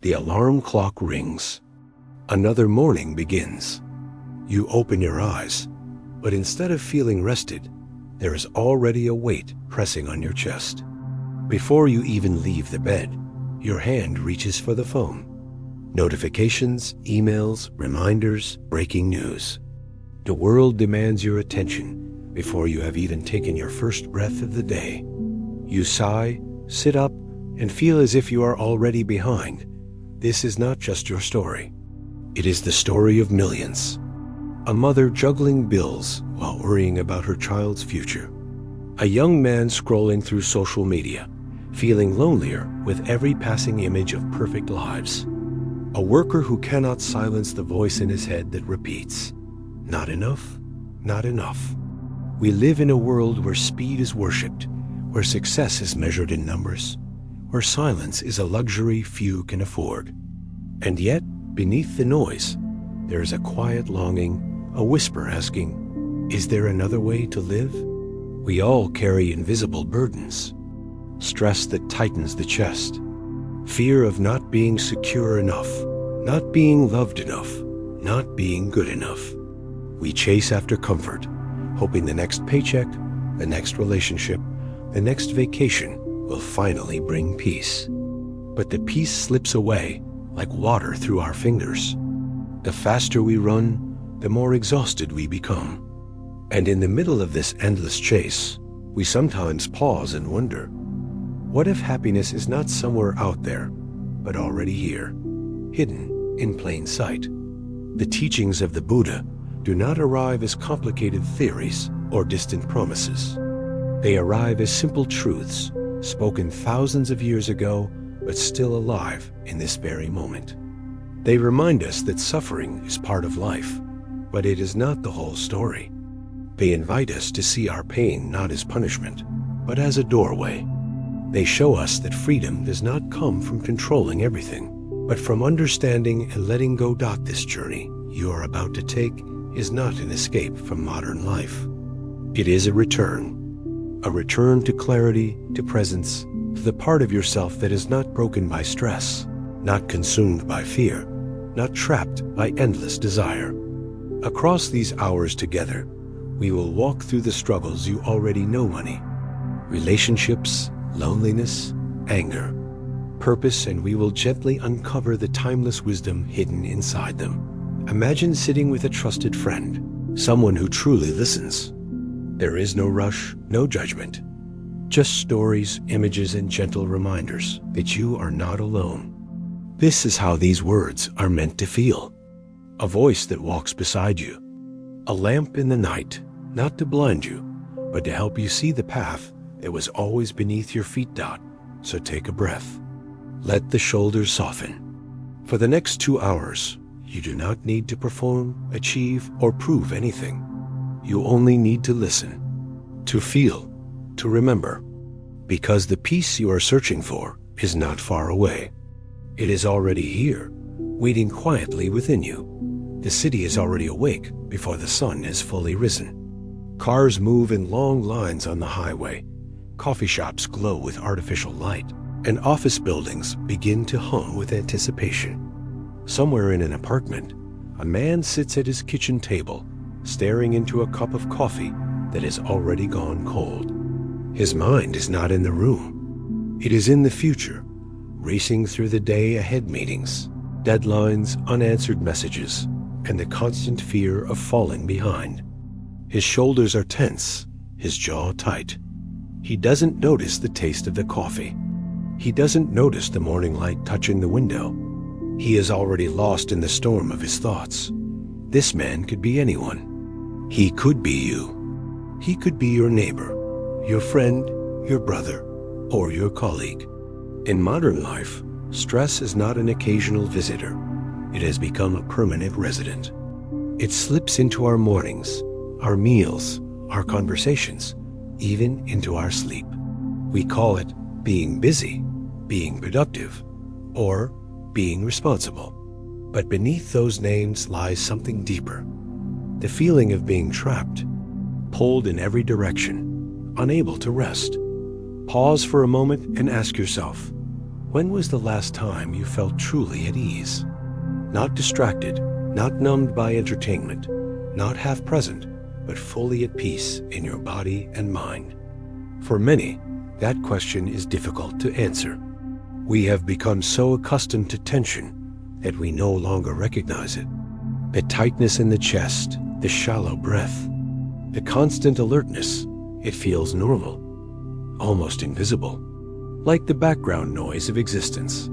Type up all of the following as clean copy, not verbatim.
The alarm clock rings. Another morning begins. You open your eyes, but instead of feeling rested, there is already a weight pressing on your chest. Before you even leave the bed, your hand reaches for the phone. Notifications, emails, reminders, breaking news. The world demands your attention before you have even taken your first breath of the day. You sigh, sit up, and feel as if you are already behind. This is not just your story. It is the story of millions. A mother juggling bills while worrying about her child's future. A young man scrolling through social media, feeling lonelier with every passing image of perfect lives. A worker who cannot silence the voice in his head that repeats, "Not enough, not enough." We live in a world where speed is worshipped, where success is measured in numbers, where silence is a luxury few can afford. And yet, beneath the noise, there is a quiet longing, a whisper asking, is there another way to live? We all carry invisible burdens. Stress that tightens the chest. Fear of not being secure enough, not being loved enough, not being good enough. We chase after comfort, hoping the next paycheck, the next relationship, the next vacation will finally bring peace. But the peace slips away like water through our fingers. The faster we run, the more exhausted we become. And in the middle of this endless chase, we sometimes pause and wonder, what if happiness is not somewhere out there, but already here, hidden in plain sight? The teachings of the Buddha do not arrive as complicated theories or distant promises. They arrive as simple truths, spoken thousands of years ago, but still alive in this very moment. They remind us that suffering is part of life, but it is not the whole story. They invite us to see our pain not as punishment, but as a doorway. They show us that freedom does not come from controlling everything, but from understanding and letting go. This journey you are about to take is not an escape from modern life. It is a return to clarity, to presence, to the part of yourself that is not broken by stress, not consumed by fear, not trapped by endless desire. Across these hours together, we will walk through the struggles you already know: money, relationships, loneliness, anger, purpose, and we will gently uncover the timeless wisdom hidden inside them. Imagine sitting with a trusted friend, someone who truly listens. There is no rush, no judgment, just stories, images, and gentle reminders that you are not alone. This is how these words are meant to feel. A voice that walks beside you, a lamp in the night, not to blind you, but to help you see the path that was always beneath your feet. So take a breath. Let the shoulders soften. For the next 2 hours, you do not need to perform, achieve, or prove anything. You only need to listen, to feel, to remember, because the peace you are searching for is not far away. It is already here, waiting quietly within you. The city is already awake before the sun has fully risen. Cars move in long lines on the highway. Coffee shops glow with artificial light, and office buildings begin to hum with anticipation. Somewhere in an apartment, a man sits at his kitchen table, staring into a cup of coffee that has already gone cold. His mind is not in the room. It is in the future, racing through the day ahead: meetings, deadlines, unanswered messages, and the constant fear of falling behind. His shoulders are tense, his jaw tight. He doesn't notice the taste of the coffee. He doesn't notice the morning light touching the window. He is already lost in the storm of his thoughts. This man could be anyone. He could be you. He could be your neighbor, your friend, your brother, or your colleague. In modern life, stress is not an occasional visitor. It has become a permanent resident. It slips into our mornings, our meals, our conversations, even into our sleep. We call it being busy, being productive, or being responsible. But beneath those names lies something deeper. The feeling of being trapped, pulled in every direction, unable to rest. Pause for a moment and ask yourself, When was the last time you felt truly at ease? Not distracted, not numbed by entertainment, not half present, but fully at peace in your body and mind. For many, that question is difficult to answer. We have become so accustomed to tension that we no longer recognize it. The tightness in the chest, the shallow breath, the constant alertness, it feels normal, almost invisible, like the background noise of existence.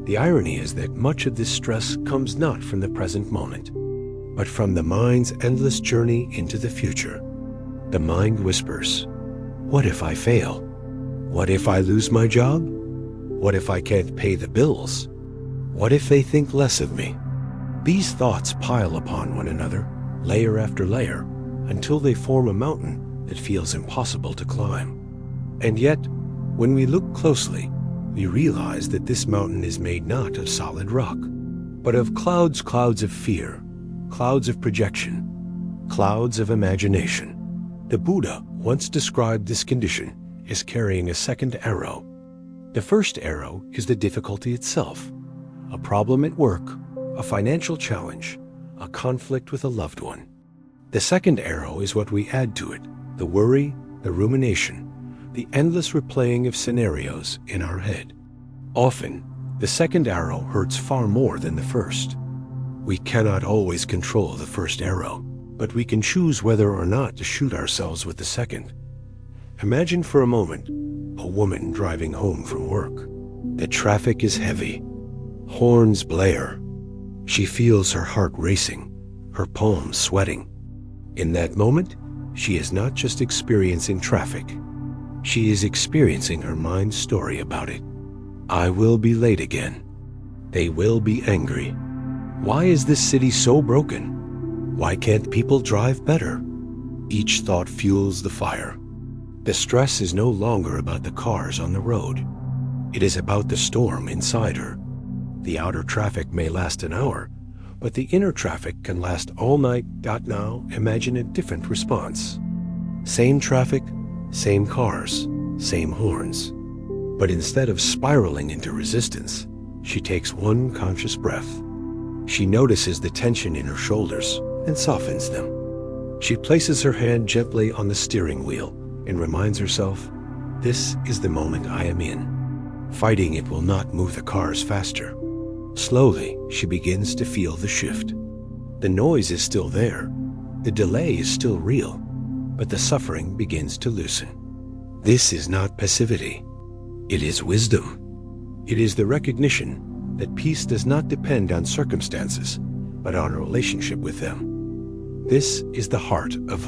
The irony is that much of this stress comes not from the present moment, but from the mind's endless journey into the future. The mind whispers, "What if I fail? What if I lose my job? What if I can't pay the bills? What if they think less of me?" These thoughts pile upon one another, layer after layer, until they form a mountain that feels impossible to climb. And yet, when we look closely, we realize that this mountain is made not of solid rock, but of clouds of fear, clouds of projection, clouds of imagination. The Buddha once described this condition as carrying a second arrow. The first arrow is the difficulty itself, a problem at work, a financial challenge, a conflict with a loved one. The second arrow is what we add to it, the worry, the rumination, the endless replaying of scenarios in our head. Often, the second arrow hurts far more than the first. We cannot always control the first arrow, but we can choose whether or not to shoot ourselves with the second. Imagine for a moment a woman driving home from work. The traffic is heavy. Horns blare. She feels her heart racing, her palms sweating. In that moment, she is not just experiencing traffic. She is experiencing her mind's story about it. I will be late again. They will be angry. Why is this city so broken? Why can't people drive better? Each thought fuels the fire. The stress is no longer about the cars on the road. It is about the storm inside her. The outer traffic may last an hour, but the inner traffic can last all night. Now, imagine a different response. Same traffic, same cars, same horns. But instead of spiraling into resistance, she takes one conscious breath. She notices the tension in her shoulders and softens them. She places her hand gently on the steering wheel and reminds herself, this is the moment I am in. Fighting it will not move the cars faster. Slowly, she begins to feel the shift. The noise is still there. The delay is still real, but the suffering begins to loosen. This is not passivity. It is wisdom. It is the recognition that peace does not depend on circumstances, but on a relationship with them. This is the heart of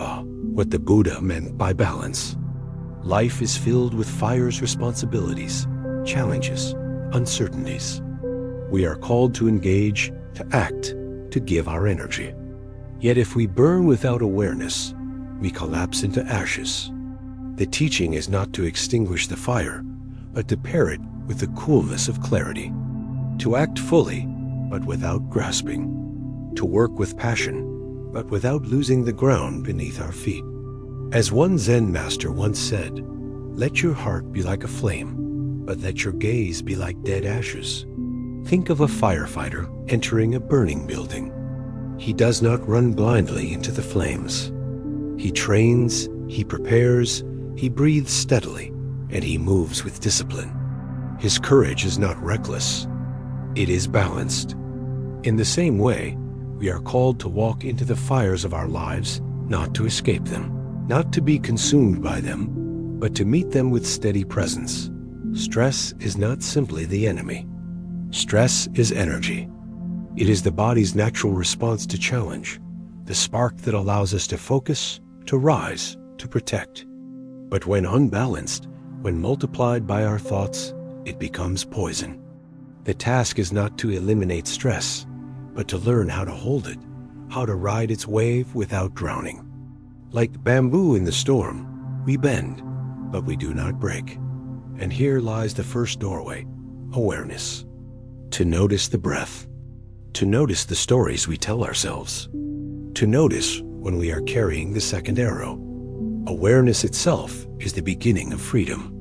what the Buddha meant by balance. Life is filled with fire's responsibilities, challenges, uncertainties. We are called to engage, to act, to give our energy. Yet if we burn without awareness, we collapse into ashes. The teaching is not to extinguish the fire, but to pair it with the coolness of clarity. To act fully, but without grasping. To work with passion, but without losing the ground beneath our feet. As one Zen master once said, let your heart be like a flame, but let your gaze be like dead ashes. Think of a firefighter entering a burning building. He does not run blindly into the flames. He trains, he prepares, he breathes steadily, and he moves with discipline. His courage is not reckless. It is balanced. In the same way, we are called to walk into the fires of our lives, not to escape them, not to be consumed by them, but to meet them with steady presence. Stress is not simply the enemy. Stress is energy. It is the body's natural response to challenge, the spark that allows us to focus, to rise, to protect. But when unbalanced, when multiplied by our thoughts, it becomes poison. The task is not to eliminate stress, but to learn how to hold it, how to ride its wave without drowning. Like bamboo in the storm, we bend, but we do not break. And here lies the first doorway, awareness. To notice the breath, to notice the stories we tell ourselves, to notice when we are carrying the second arrow. Awareness itself is the beginning of freedom.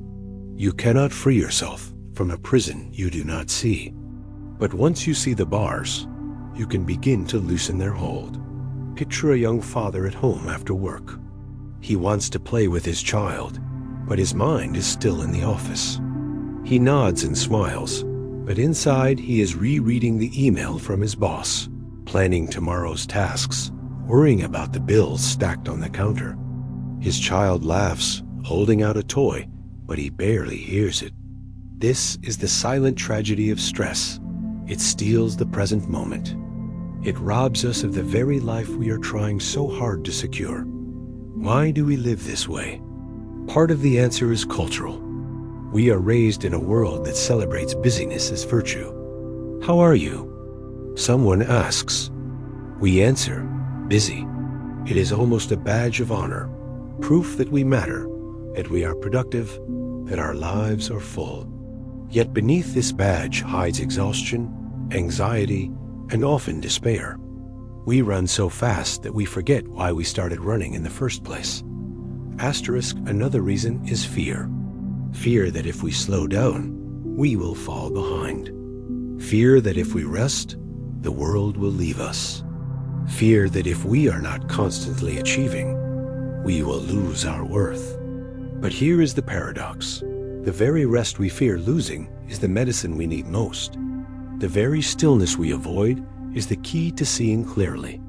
You cannot free yourself from from a prison you do not see. But once you see the bars, you can begin to loosen their hold. Picture a young father at home after work. He wants to play with his child, but his mind is still in the office. He nods and smiles, but inside he is rereading the email from his boss, planning tomorrow's tasks, worrying about the bills stacked on the counter. His child laughs, holding out a toy, but he barely hears it. This is the silent tragedy of stress. It steals the present moment. It robs us of the very life we are trying so hard to secure. Why do we live this way? Part of the answer is cultural. We are raised in a world that celebrates busyness as virtue. How are you? Someone asks. We answer, busy. It is almost a badge of honor, proof that we matter, that we are productive, that our lives are full. Yet beneath this badge hides exhaustion, anxiety, and often despair. We run so fast that we forget why we started running in the first place. Asterisk, another reason is fear. Fear that if we slow down, we will fall behind. Fear that if we rest, the world will leave us. Fear that if we are not constantly achieving, we will lose our worth. But here is the paradox. The very rest we fear losing is the medicine we need most. The very stillness we avoid is the key to seeing clearly.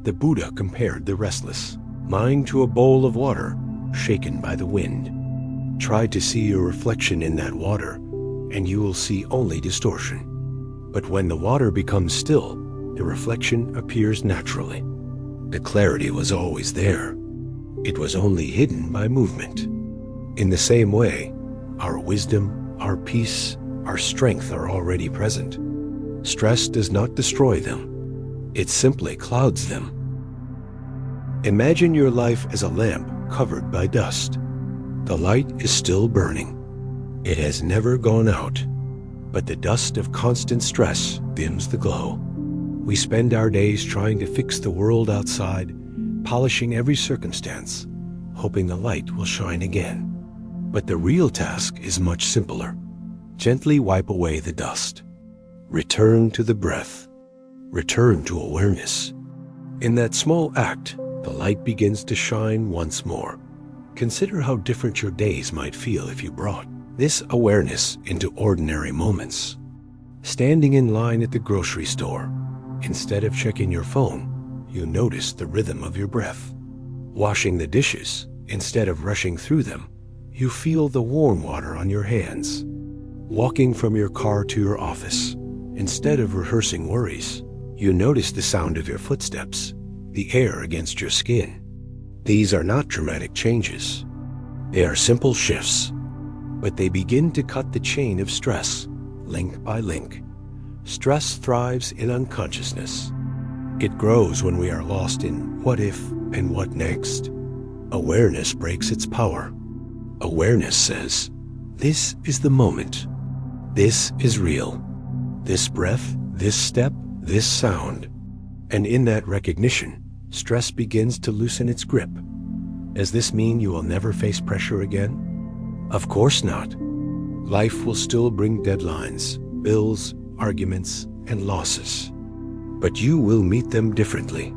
The Buddha compared the restless mind to a bowl of water shaken by the wind. Try to see your reflection in that water, and you will see only distortion. But when the water becomes still, the reflection appears naturally. The clarity was always there. It was only hidden by movement. In the same way, our wisdom, our peace, our strength are already present. Stress does not destroy them. It simply clouds them. Imagine your life as a lamp covered by dust. The light is still burning. It has never gone out, but the dust of constant stress dims the glow. We spend our days trying to fix the world outside, polishing every circumstance, hoping the light will shine again. But the real task is much simpler. Gently wipe away the dust. Return to the breath. Return to awareness. In that small act, the light begins to shine once more. Consider how different your days might feel if you brought this awareness into ordinary moments. Standing in line at the grocery store, instead of checking your phone, you notice the rhythm of your breath. Washing the dishes, instead of rushing through them, you feel the warm water on your hands. Walking from your car to your office, instead of rehearsing worries, you notice the sound of your footsteps, the air against your skin. These are not dramatic changes. They are simple shifts, but they begin to cut the chain of stress, link by link. Stress thrives in unconsciousness. It grows when we are lost in what if and what next. Awareness breaks its power. Awareness says, this is the moment. This is real. This breath, this step, this sound. And in that recognition, stress begins to loosen its grip. Does this mean you will never face pressure again? Of course not. Life will still bring deadlines, bills, arguments, and losses. But you will meet them differently.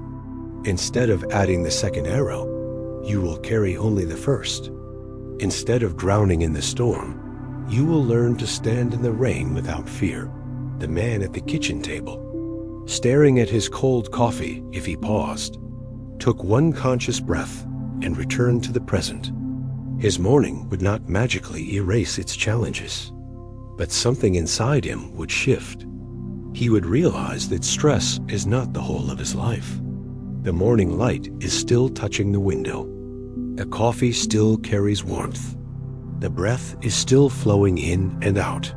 Instead of adding the second arrow, you will carry only the first. Instead of drowning in the storm, you will learn to stand in the rain without fear. The man at the kitchen table, staring at his cold coffee if he paused, took one conscious breath and returned to the present. His morning would not magically erase its challenges, but something inside him would shift. He would realize that stress is not the whole of his life. The morning light is still touching the window. The coffee still carries warmth. The breath is still flowing in and out.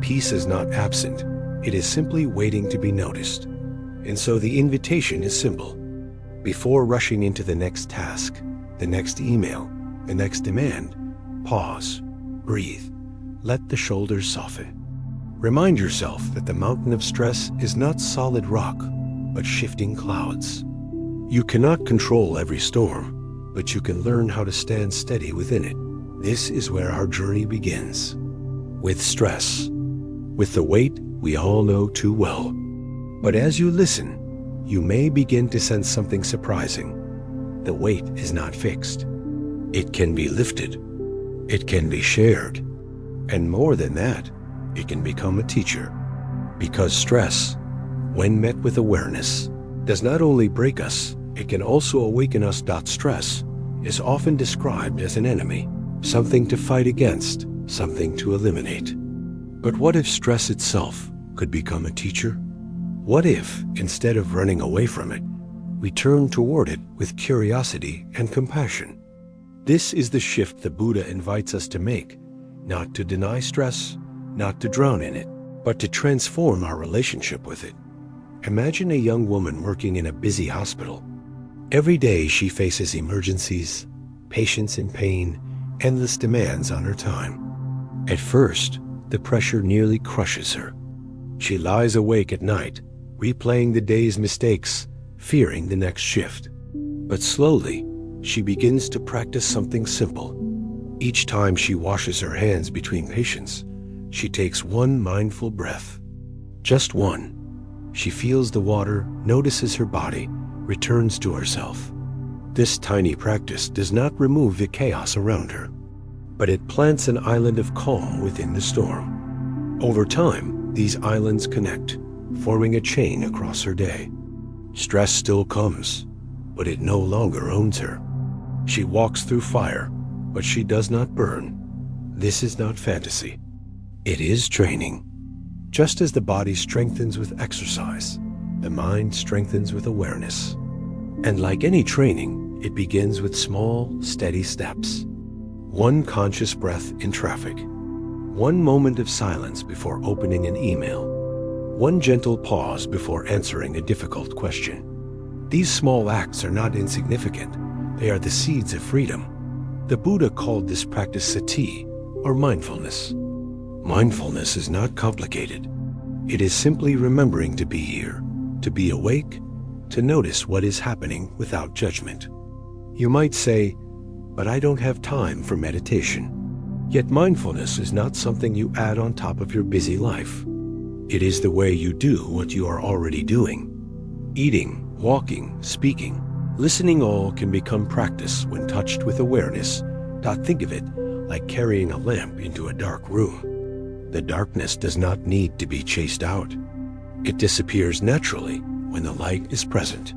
Peace is not absent. It is simply waiting to be noticed. And so the invitation is simple. Before rushing into the next task, the next email, the next demand, pause, breathe, let the shoulders soften. Remind yourself that the mountain of stress is not solid rock, but shifting clouds. You cannot control every storm, but you can learn how to stand steady within it. This is where our journey begins. with stress, with the weight we all know too well. But as you listen, you may begin to sense something surprising. The weight is not fixed. It can be lifted. It can be shared. And more than that, it can become a teacher. Because stress, when met with awareness, does not only break us, it can also awaken us. Stress is often described as an enemy, something to fight against, something to eliminate. But what if stress itself could become a teacher? What if, instead of running away from it, we turn toward it with curiosity and compassion? This is the shift the Buddha invites us to make, not to deny stress, not to drown in it, but to transform our relationship with it. Imagine a young woman working in a busy hospital. Every day she faces emergencies, patients in pain, endless demands on her time. At first, the pressure nearly crushes her. She lies awake at night, replaying the day's mistakes, fearing the next shift. But slowly, she begins to practice something simple. Each time she washes her hands between patients, she takes one mindful breath. Just one. She feels the water, notices her body, returns to herself. This tiny practice does not remove the chaos around her, but it plants an island of calm within the storm. Over time, these islands connect, forming a chain across her day. Stress still comes, but it no longer owns her. She walks through fire, but she does not burn. This is not fantasy. It is training. Just as the body strengthens with exercise, the mind strengthens with awareness. And like any training, it begins with small, steady steps. One conscious breath in traffic. One moment of silence before opening an email. One gentle pause before answering a difficult question. These small acts are not insignificant. They are the seeds of freedom. The Buddha called this practice sati, or mindfulness. Mindfulness is not complicated. It is simply remembering to be here, to be awake, to notice what is happening without judgment. You might say, but I don't have time for meditation. Yet mindfulness is not something you add on top of your busy life. It is the way you do what you are already doing. Eating, walking, speaking, listening, all can become practice when touched with awareness. Think of it like carrying a lamp into a dark room. The darkness does not need to be chased out. It disappears naturally when the light is present.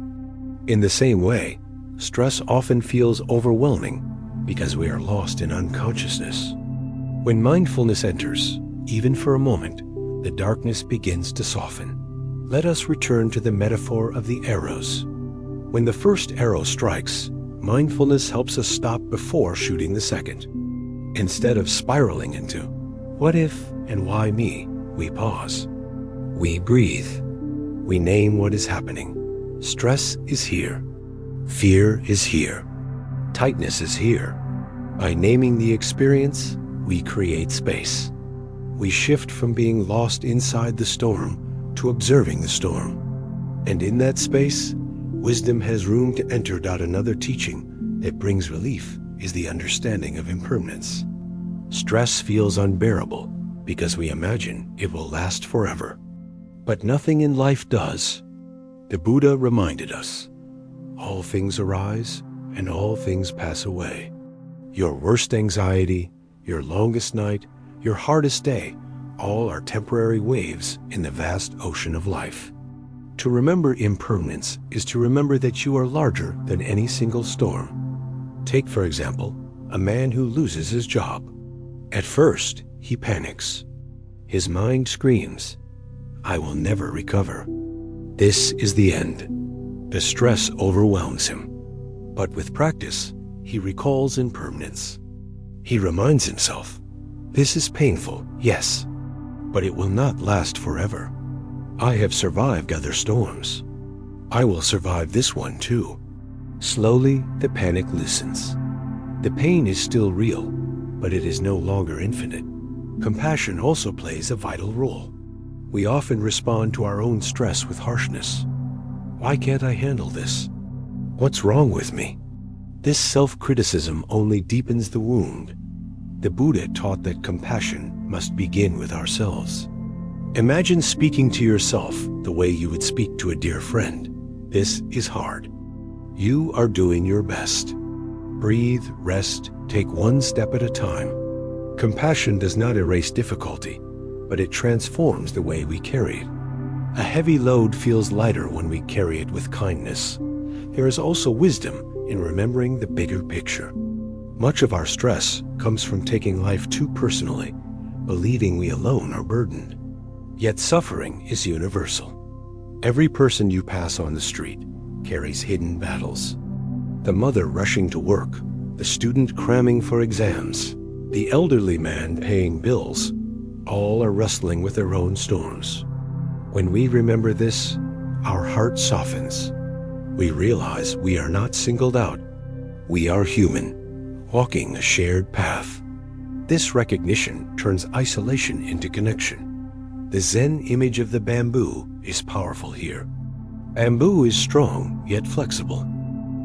In the same way, stress often feels overwhelming because we are lost in unconsciousness. When mindfulness enters, even for a moment, the darkness begins to soften. Let us return to the metaphor of the arrows. When the first arrow strikes, mindfulness helps us stop before shooting the second. Instead of spiraling into, what if and why me, we pause. We breathe. We name what is happening. Stress is here. Fear is here. Tightness is here. By naming the experience, we create space. We shift from being lost inside the storm to observing the storm. And in that space, wisdom has room to enter. Another teaching that brings relief is the understanding of impermanence. Stress feels unbearable because we imagine it will last forever. But nothing in life does. The Buddha reminded us, all things arise and all things pass away. Your worst anxiety, your longest night, your hardest day, all are temporary waves in the vast ocean of life. To remember impermanence is to remember that you are larger than any single storm. Take, for example, a man who loses his job. At first, he panics. His mind screams, I will never recover. This is the end. The stress overwhelms him. But with practice, he recalls impermanence. He reminds himself, this is painful, yes, but it will not last forever. I have survived other storms. I will survive this one too. Slowly, the panic loosens. The pain is still real, but it is no longer infinite. Compassion also plays a vital role. We often respond to our own stress with harshness. Why can't I handle this? What's wrong with me? This self-criticism only deepens the wound. The Buddha taught that compassion must begin with ourselves. Imagine speaking to yourself the way you would speak to a dear friend. This is hard. You are doing your best. Breathe, rest, take one step at a time. Compassion does not erase difficulty, but it transforms the way we carry it. A heavy load feels lighter when we carry it with kindness. There is also wisdom in remembering the bigger picture. Much of our stress comes from taking life too personally, believing we alone are burdened. Yet suffering is universal. Every person you pass on the street carries hidden battles. The mother rushing to work, the student cramming for exams, the elderly man paying bills, all are wrestling with their own storms. When we remember this, our heart softens. We realize we are not singled out. We are human, walking a shared path. This recognition turns isolation into connection. The Zen image of the bamboo is powerful here. Bamboo is strong yet flexible.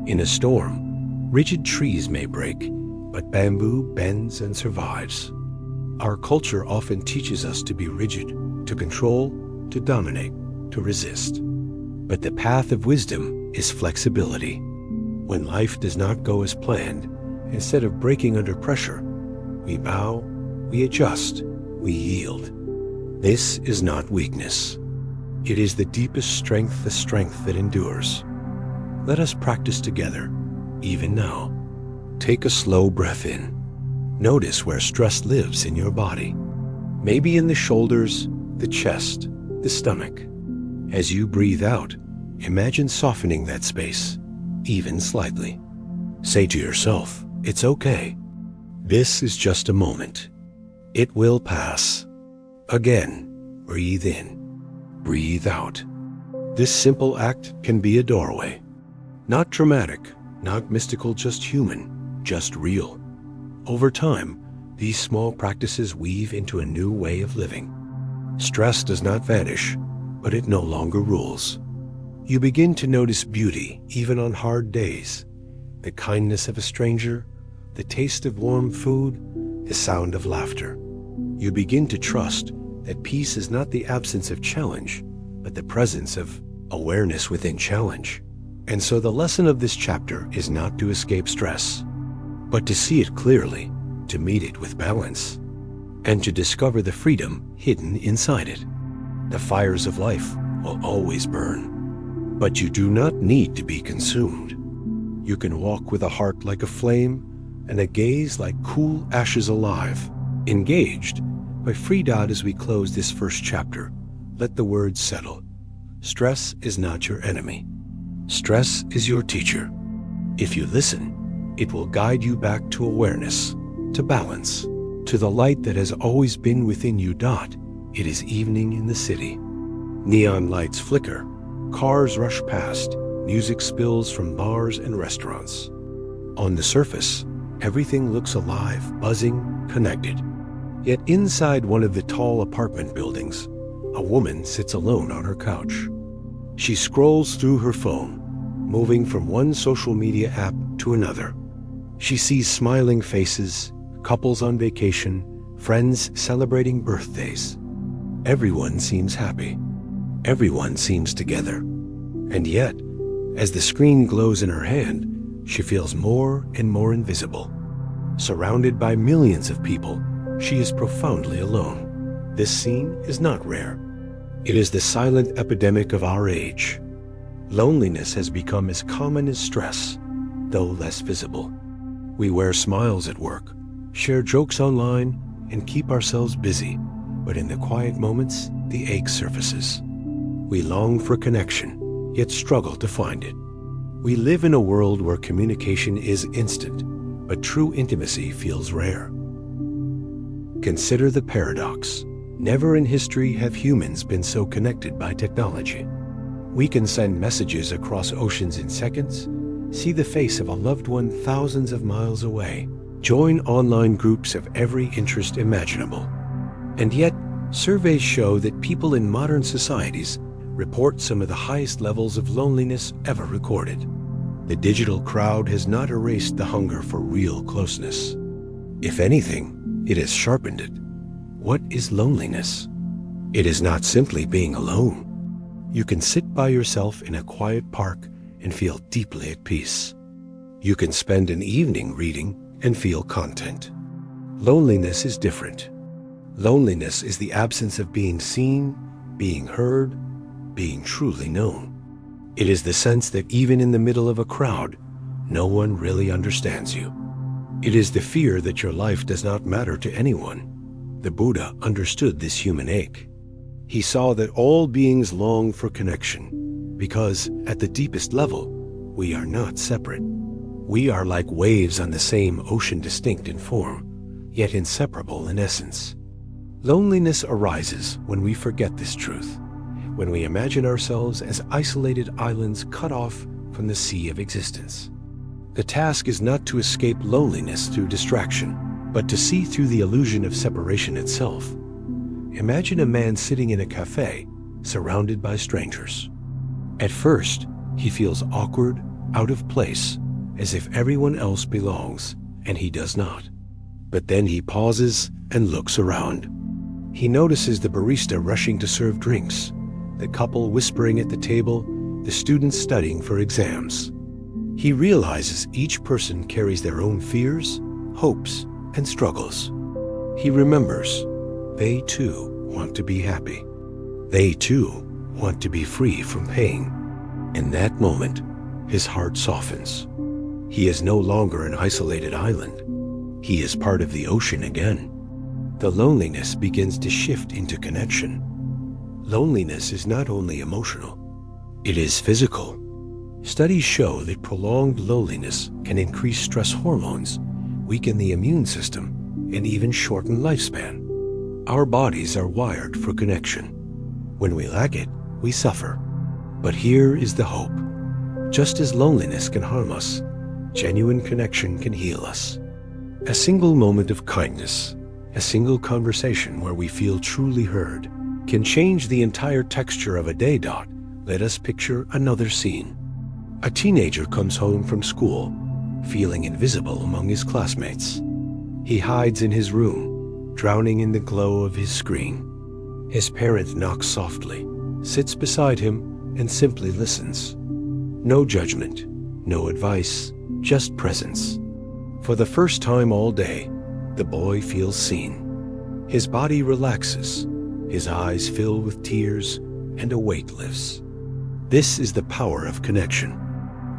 In a storm, rigid trees may break, but bamboo bends and survives. Our culture often teaches us to be rigid, to control, to dominate, to resist. But the path of wisdom is flexibility. When life does not go as planned, instead of breaking under pressure, we bow, we adjust, we yield. This is not weakness. It is the deepest strength, the strength that endures. Let us practice together, even now. Take a slow breath in. Notice where stress lives in your body. Maybe in the shoulders, the chest, the stomach. As you breathe out, imagine softening that space, even slightly. Say to yourself, it's okay. This is just a moment. It will pass. Again, breathe in, breathe out. This simple act can be a doorway. Not dramatic, not mystical, just human, just real. Over time, these small practices weave into a new way of living. Stress does not vanish, but it no longer rules. You begin to notice beauty even on hard days. The kindness of a stranger, the taste of warm food, the sound of laughter. You begin to trust that peace is not the absence of challenge, but the presence of awareness within challenge. And so the lesson of this chapter is not to escape stress, but to see it clearly, to meet it with balance, and to discover the freedom hidden inside it. The fires of life will always burn, but you do not need to be consumed. You can walk with a heart like a flame and a gaze like cool ashes alive, engaged. By Freedad, as we close this first chapter, let the words settle. Stress is not your enemy. Stress is your teacher. If you listen, it will guide you back to awareness, to balance, to the light that has always been within you. It is evening in the city. Neon lights flicker, cars rush past, music spills from bars and restaurants. On the surface, everything looks alive, buzzing, connected. Yet inside one of the tall apartment buildings, a woman sits alone on her couch. She scrolls through her phone, moving from one social media app to another. She sees smiling faces, couples on vacation, friends celebrating birthdays. Everyone seems happy. Everyone seems together. And yet, as the screen glows in her hand, she feels more and more invisible. Surrounded by millions of people, she is profoundly alone. This scene is not rare. It is the silent epidemic of our age. Loneliness has become as common as stress, though less visible. We wear smiles at work, share jokes online, and keep ourselves busy, but in the quiet moments, the ache surfaces. We long for connection, yet struggle to find it. We live in a world where communication is instant, but true intimacy feels rare. Consider the paradox. Never in history have humans been so connected by technology. We can send messages across oceans in seconds, see the face of a loved one thousands of miles away, join online groups of every interest imaginable. And yet, surveys show that people in modern societies report some of the highest levels of loneliness ever recorded. The digital crowd has not erased the hunger for real closeness. If anything, it has sharpened it. What is loneliness? It is not simply being alone. You can sit by yourself in a quiet park and feel deeply at peace. You can spend an evening reading and feel content. Loneliness is different. Loneliness is the absence of being seen, being heard, being truly known. It is the sense that even in the middle of a crowd, no one really understands you. It is the fear that your life does not matter to anyone. The Buddha understood this human ache. He saw that all beings long for connection, because at the deepest level, we are not separate. We are like waves on the same ocean, distinct in form, yet inseparable in essence. Loneliness arises when we forget this truth, when we imagine ourselves as isolated islands cut off from the sea of existence. The task is not to escape loneliness through distraction, but to see through the illusion of separation itself. Imagine a man sitting in a cafe, surrounded by strangers. At first, he feels awkward, out of place, as if everyone else belongs, and he does not. But then he pauses and looks around. He notices the barista rushing to serve drinks, the couple whispering at the table, the students studying for exams. He realizes each person carries their own fears, hopes, and struggles. He remembers, they too want to be happy. They too want to be free from pain. In that moment, his heart softens. He is no longer an isolated island. He is part of the ocean again. The loneliness begins to shift into connection. Loneliness is not only emotional, it is physical. Studies show that prolonged loneliness can increase stress hormones, weaken the immune system, and even shorten lifespan. Our bodies are wired for connection. When we lack it, we suffer. But here is the hope. Just as loneliness can harm us, genuine connection can heal us. A single moment of kindness, a single conversation where we feel truly heard, can change the entire texture of a day. Let us picture another scene. A teenager comes home from school, feeling invisible among his classmates. He hides in his room, drowning in the glow of his screen. His parent knocks softly, sits beside him, and simply listens. No judgment, no advice, just presence. For the first time all day, the boy feels seen. His body relaxes, his eyes fill with tears, and a weight lifts. This is the power of connection.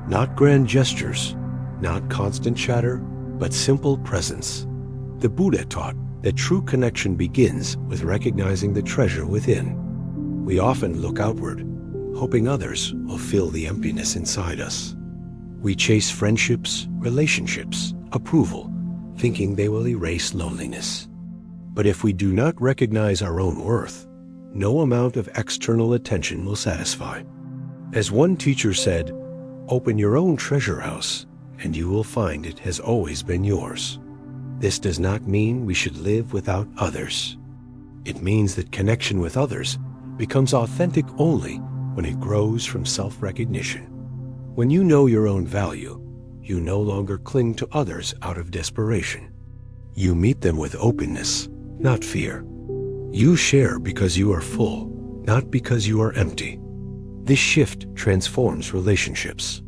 Not grand gestures, not constant chatter, but simple presence. The Buddha taught that true connection begins with recognizing the treasure within. We often look outward, hoping others will fill the emptiness inside us. We chase friendships, relationships, approval, thinking they will erase loneliness. But if we do not recognize our own worth, no amount of external attention will satisfy. As one teacher said, "Open your own treasure house, and you will find it has always been yours." This does not mean we should live without others. It means that connection with others becomes authentic only when it grows from self-recognition. When you know your own value, you no longer cling to others out of desperation. You meet them with openness, not fear. You share because you are full, not because you are empty. This shift transforms relationships.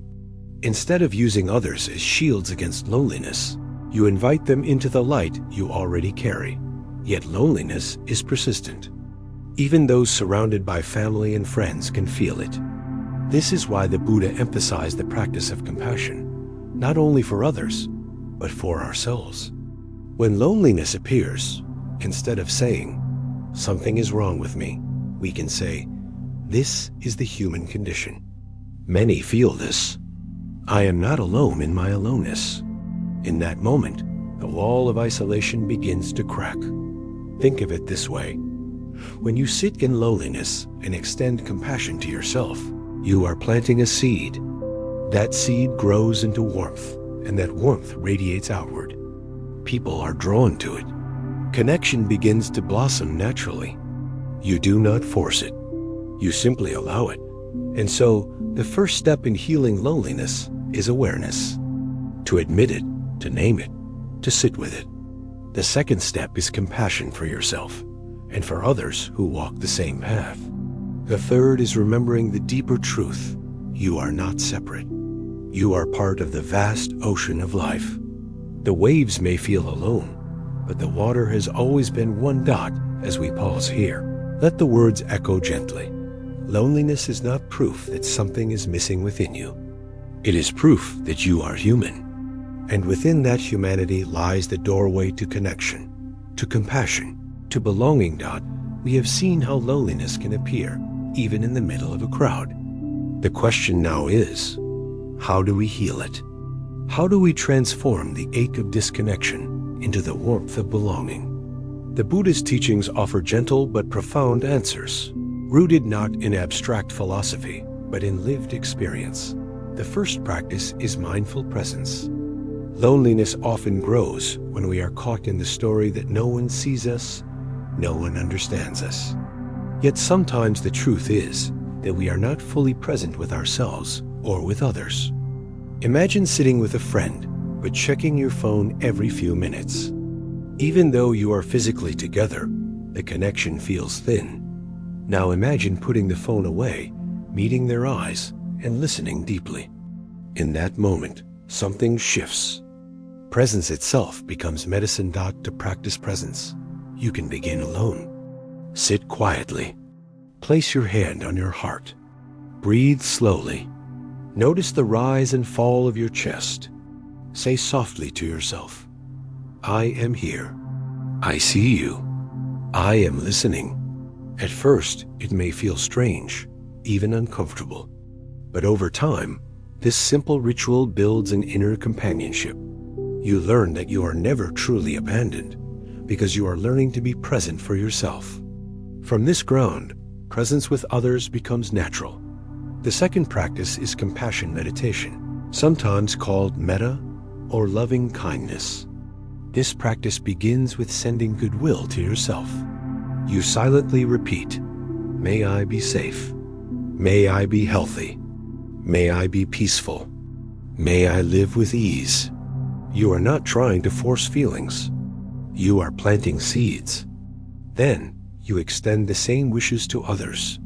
Instead of using others as shields against loneliness, you invite them into the light you already carry. Yet loneliness is persistent. Even those surrounded by family and friends can feel it. This is why the Buddha emphasized the practice of compassion, not only for others, but for ourselves. When loneliness appears, instead of saying, "Something is wrong with me," we can say, "This is the human condition." Many feel this. I am not alone in my aloneness. In that moment, the wall of isolation begins to crack. Think of it this way. When you sit in loneliness and extend compassion to yourself, you are planting a seed. That seed grows into warmth, and that warmth radiates outward. People are drawn to it. Connection begins to blossom naturally. You do not force it. You simply allow it. And so, the first step in healing loneliness is awareness. To admit it, to name it, to sit with it. The second step is compassion for yourself and for others who walk the same path. The third is remembering the deeper truth. You are not separate. You are part of the vast ocean of life. The waves may feel alone, but the water has always been one dot. As we pause here, let the words echo gently. Loneliness is not proof that something is missing within you. It is proof that you are human. And within that humanity lies the doorway to connection, to compassion, to belonging. We have seen how loneliness can appear, even in the middle of a crowd. The question now is, how do we heal it? How do we transform the ache of disconnection into the warmth of belonging? The Buddha's teachings offer gentle but profound answers, rooted not in abstract philosophy, but in lived experience. The first practice is mindful presence. Loneliness often grows when we are caught in the story that no one sees us, no one understands us. Yet sometimes the truth is that we are not fully present with ourselves or with others. Imagine sitting with a friend, but checking your phone every few minutes. Even though you are physically together, the connection feels thin. Now imagine putting the phone away, meeting their eyes, and listening deeply. In that moment, something shifts. Presence itself becomes medicine. To practice presence, you can begin alone. Sit quietly. Place your hand on your heart. Breathe slowly. Notice the rise and fall of your chest. Say softly to yourself, I am here. I see you. I am listening. At first, it may feel strange, even uncomfortable. But over time, this simple ritual builds an inner companionship. You learn that you are never truly abandoned because you are learning to be present for yourself. From this ground, presence with others becomes natural. The second practice is compassion meditation, sometimes called metta or loving kindness. This practice begins with sending goodwill to yourself. You silently repeat, may I be safe. May I be healthy. May I be peaceful. May I live with ease. You are not trying to force feelings. You are planting seeds. Then you extend the same wishes to others.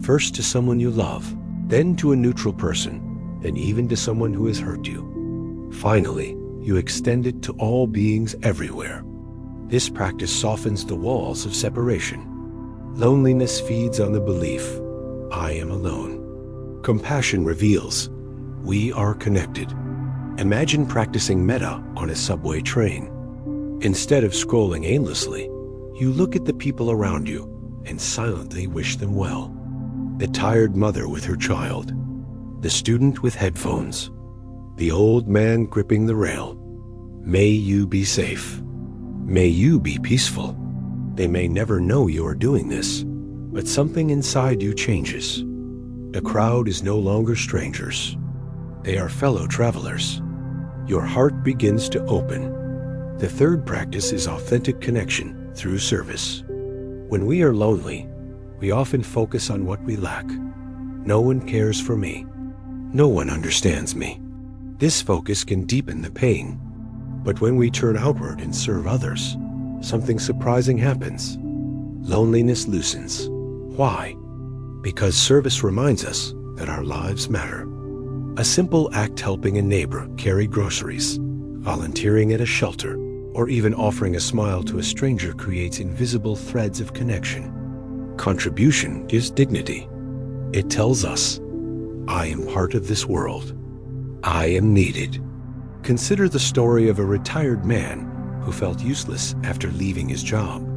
First to someone you love, then to a neutral person, then even to someone who has hurt you. Finally, you extend it to all beings everywhere. This practice softens the walls of separation. Loneliness feeds on the belief, I am alone. Compassion reveals, we are connected. Imagine practicing metta on a subway train. Instead of scrolling aimlessly, you look at the people around you and silently wish them well. The tired mother with her child, the student with headphones, the old man gripping the rail. May you be safe. May you be peaceful. They may never know you are doing this, but something inside you changes. The crowd is no longer strangers. They are fellow travelers. Your heart begins to open. The third practice is authentic connection through service. When we are lonely, we often focus on what we lack. No one cares for me. No one understands me. This focus can deepen the pain. But when we turn outward and serve others, something surprising happens. Loneliness loosens. Why? Because service reminds us that our lives matter. A simple act helping a neighbor carry groceries, volunteering at a shelter, or even offering a smile to a stranger creates invisible threads of connection. Contribution gives dignity. It tells us, I am part of this world. I am needed. Consider the story of a retired man who felt useless after leaving his job.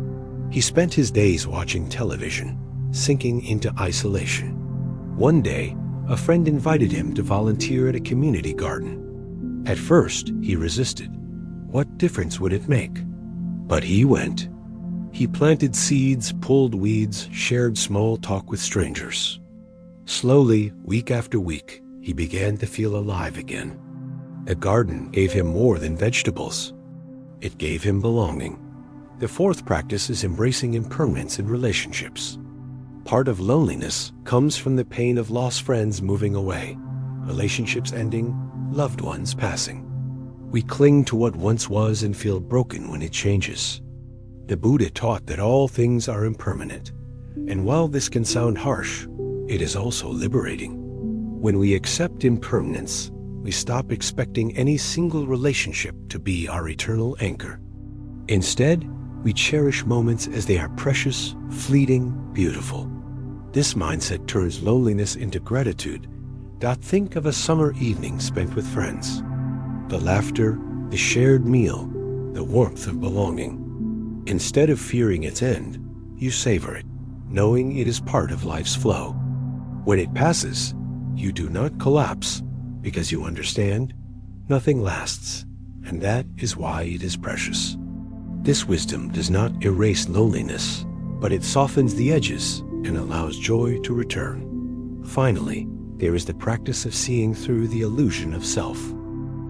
He spent his days watching television, sinking into isolation. One day, a friend invited him to volunteer at a community garden. At first, he resisted. What difference would it make? But he went. He planted seeds, pulled weeds, shared small talk with strangers. Slowly, week after week, he began to feel alive again. The garden gave him more than vegetables. It gave him belonging. The fourth practice is embracing impermanence in relationships. Part of loneliness comes from the pain of lost friends moving away, relationships ending, loved ones passing. We cling to what once was and feel broken when it changes. The Buddha taught that all things are impermanent, and while this can sound harsh, it is also liberating. When we accept impermanence, we stop expecting any single relationship to be our eternal anchor. Instead, we cherish moments as they are precious, fleeting, beautiful. This mindset turns loneliness into gratitude. Think of a summer evening spent with friends. The laughter, the shared meal, the warmth of belonging. Instead of fearing its end, you savor it, knowing it is part of life's flow. When it passes, you do not collapse, because you understand nothing lasts, and that is why it is precious. This wisdom does not erase loneliness, but it softens the edges and allows joy to return. Finally, there is the practice of seeing through the illusion of self.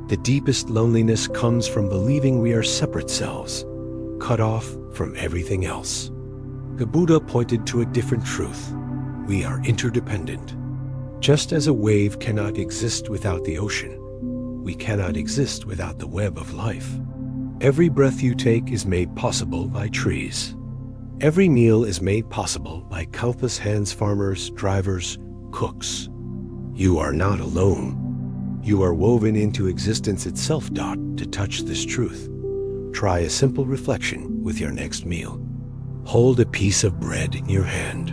The deepest loneliness comes from believing we are separate selves, cut off from everything else. The Buddha pointed to a different truth. We are interdependent. Just as a wave cannot exist without the ocean, we cannot exist without the web of life. Every breath you take is made possible by trees. Every meal is made possible by countless hands, farmers, drivers, cooks. You are not alone. You are woven into existence itself. To touch this truth, try a simple reflection with your next meal. Hold a piece of bread in your hand.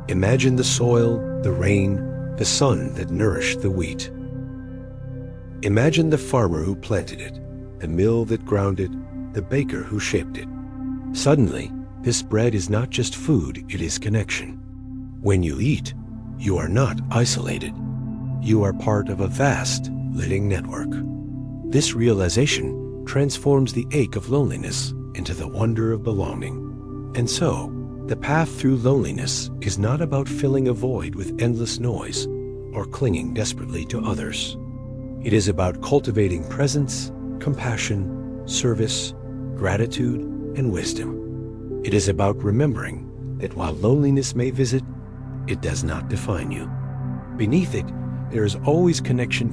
Imagine the soil, the rain, the sun that nourished the wheat. Imagine the farmer who planted it, the mill that ground it, the baker who shaped it. Suddenly, this bread is not just food, it is connection. When you eat, you are not isolated. You are part of a vast, living network. This realization transforms the ache of loneliness into the wonder of belonging. And so, the path through loneliness is not about filling a void with endless noise or clinging desperately to others. It is about cultivating presence, compassion, service, gratitude, and wisdom. It is about remembering that while loneliness may visit, it does not define you. Beneath it, there is always connection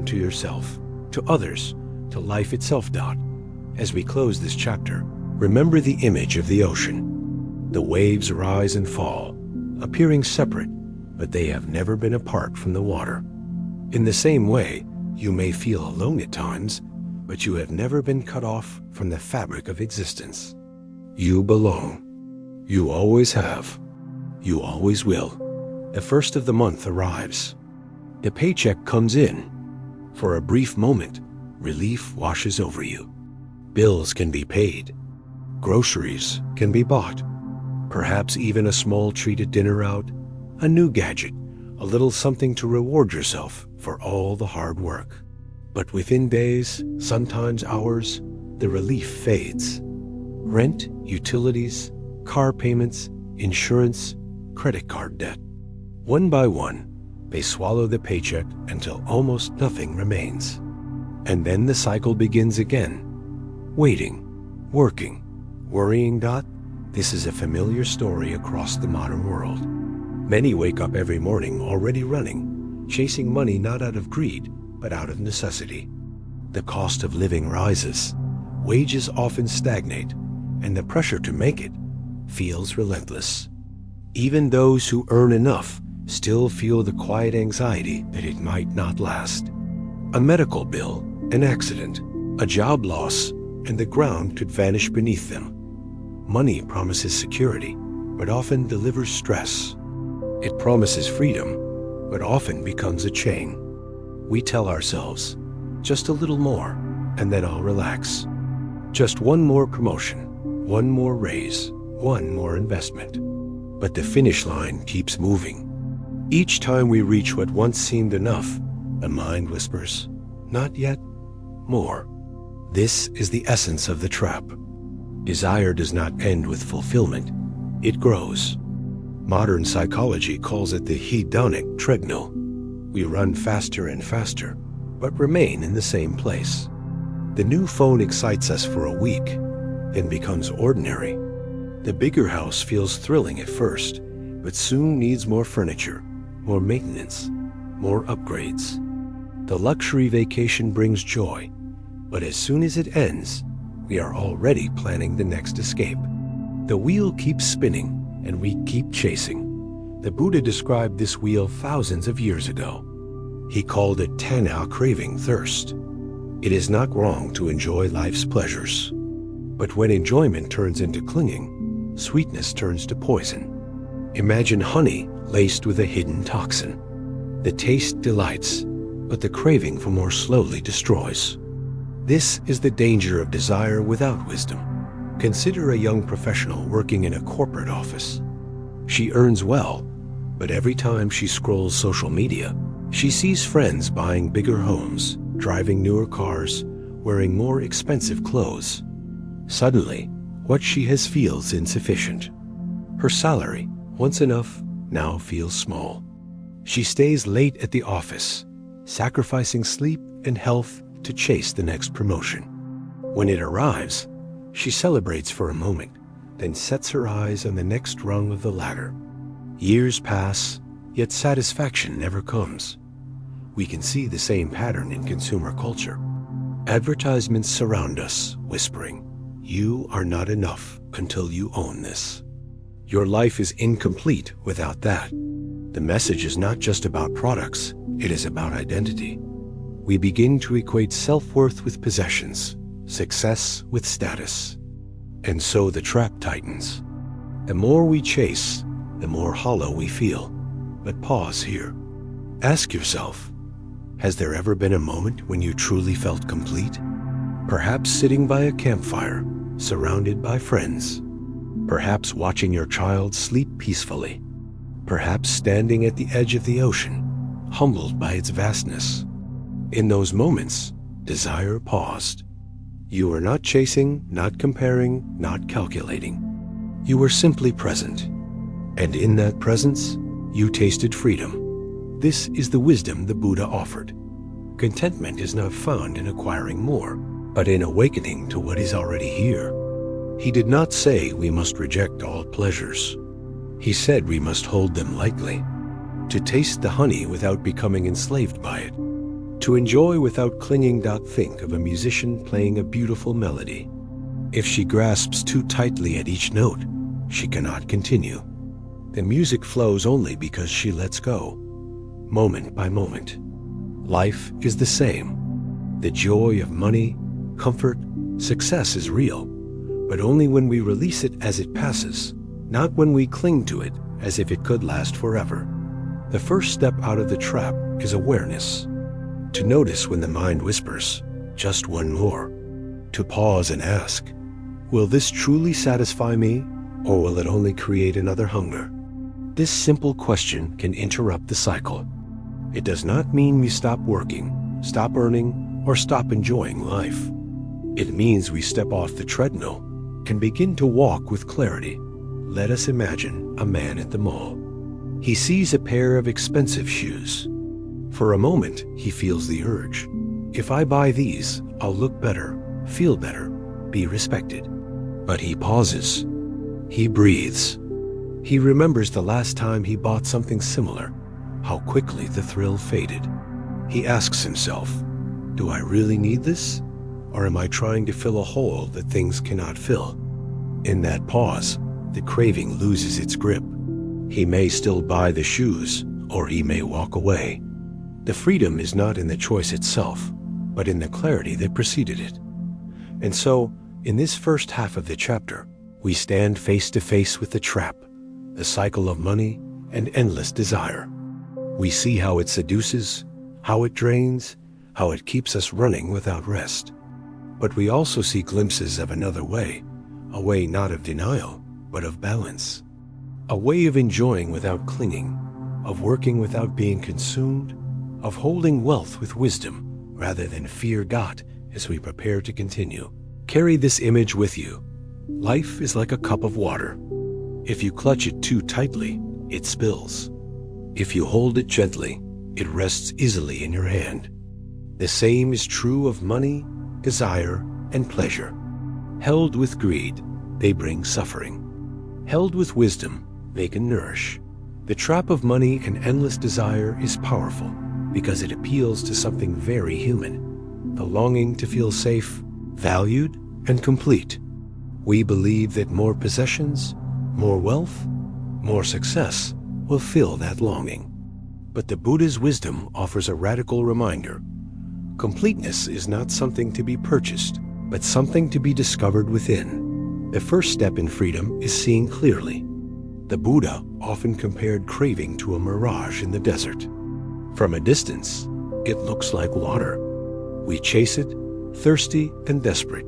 to yourself, to others, to life itself. As we close this chapter, remember the image of the ocean. The waves rise and fall, appearing separate, but they have never been apart from the water. In the same way, you may feel alone at times, but you have never been cut off from the fabric of existence. You belong. You always have. You always will. The first of the month arrives. The paycheck comes in. For a brief moment, relief washes over you. Bills can be paid. Groceries can be bought. Perhaps even a small treat at dinner out, a new gadget, a little something to reward yourself for all the hard work. But within days, sometimes hours, the relief fades. Rent, utilities, car payments, insurance, credit card debt. One by one, they swallow the paycheck until almost nothing remains. And then the cycle begins again. Waiting, working, worrying. This is a familiar story across the modern world. Many wake up every morning already running, chasing money not out of greed, but out of necessity. The cost of living rises, wages often stagnate, and the pressure to make it feels relentless. Even those who earn enough still feel the quiet anxiety that it might not last. A medical bill, an accident, a job loss, and the ground could vanish beneath them. Money promises security, but often delivers stress. It promises freedom, but often becomes a chain. We tell ourselves, just a little more, and then I'll relax. Just one more promotion, one more raise, one more investment. But the finish line keeps moving. Each time we reach what once seemed enough, the mind whispers, not yet, more. This is the essence of the trap. Desire does not end with fulfillment, it grows. Modern psychology calls it the hedonic treadmill. We run faster and faster, but remain in the same place. The new phone excites us for a week, then becomes ordinary. The bigger house feels thrilling at first, but soon needs more furniture, more maintenance, more upgrades. The luxury vacation brings joy, But as soon as it ends, we are already planning the next escape. The wheel keeps spinning, and we keep chasing. The Buddha described this wheel thousands of years ago. He called it tanha, craving, thirst. It is not wrong to enjoy life's pleasures. But when enjoyment turns into clinging, sweetness turns to poison. Imagine honey laced with a hidden toxin. The taste delights, but the craving for more slowly destroys. This is the danger of desire without wisdom. Consider a young professional working in a corporate office. She earns well, but every time she scrolls social media, she sees friends buying bigger homes, driving newer cars, wearing more expensive clothes. Suddenly, what she has feels insufficient. Her salary, once enough, now feels small. She stays late at the office, sacrificing sleep and health to chase the next promotion. When it arrives, she celebrates for a moment, then sets her eyes on the next rung of the ladder. Years pass, yet satisfaction never comes. We can see the same pattern in consumer culture. Advertisements surround us, whispering, "You are not enough until you own this. Your life is incomplete without that." The message is not just about products, it is about identity. We begin to equate self-worth with possessions, success with status. And so the trap tightens. The more we chase, the more hollow we feel. But pause here. Ask yourself, has there ever been a moment when you truly felt complete? Perhaps sitting by a campfire, surrounded by friends. Perhaps watching your child sleep peacefully. Perhaps standing at the edge of the ocean, humbled by its vastness. In those moments, desire paused. You were not chasing, not comparing, not calculating. You were simply present. And in that presence, you tasted freedom. This is the wisdom the Buddha offered. Contentment is not found in acquiring more, but in awakening to what is already here. He did not say we must reject all pleasures. He said we must hold them lightly, to taste the honey without becoming enslaved by it, to enjoy without clinging. Think of a musician playing a beautiful melody. If she grasps too tightly at each note, she cannot continue. The music flows only because she lets go, moment by moment. Life is the same. The joy of money, comfort, success is real, but only when we release it as it passes, not when we cling to it as if it could last forever. The first step out of the trap is awareness. To notice when the mind whispers, "Just one more." To pause and ask, "Will this truly satisfy me, or will it only create another hunger?" This simple question can interrupt the cycle. It does not mean we stop working, stop earning, or stop enjoying life. It means we step off the treadmill, can begin to walk with clarity. Let us imagine a man at the mall. He sees a pair of expensive shoes. For a moment, he feels the urge. If I buy these, I'll look better, feel better, be respected. But he pauses. He breathes. He remembers the last time he bought something similar, how quickly the thrill faded. He asks himself, do I really need this? Or am I trying to fill a hole that things cannot fill? In that pause, the craving loses its grip. He may still buy the shoes, or he may walk away. The freedom is not in the choice itself, but in the clarity that preceded it. And so, in this first half of the chapter, we stand face to face with the trap, the cycle of money and endless desire. We see how it seduces, how it drains, how it keeps us running without rest. But we also see glimpses of another way, a way not of denial, but of balance. A way of enjoying without clinging, of working without being consumed, of holding wealth with wisdom rather than fear got as we prepare to continue. Carry this image with you. Life is like a cup of water. If you clutch it too tightly, it spills. If you hold it gently, it rests easily in your hand. The same is true of money, desire, and pleasure. Held with greed, they bring suffering. Held with wisdom, they can nourish. The trap of money and endless desire is powerful because it appeals to something very human. the longing to feel safe, valued, and complete. We believe that more possessions, more wealth, more success will fill that longing. But the Buddha's wisdom offers a radical reminder. Completeness is not something to be purchased, but something to be discovered within. The first step in freedom is seeing clearly. The Buddha often compared craving to a mirage in the desert. From a distance, it looks like water. We chase it, thirsty and desperate.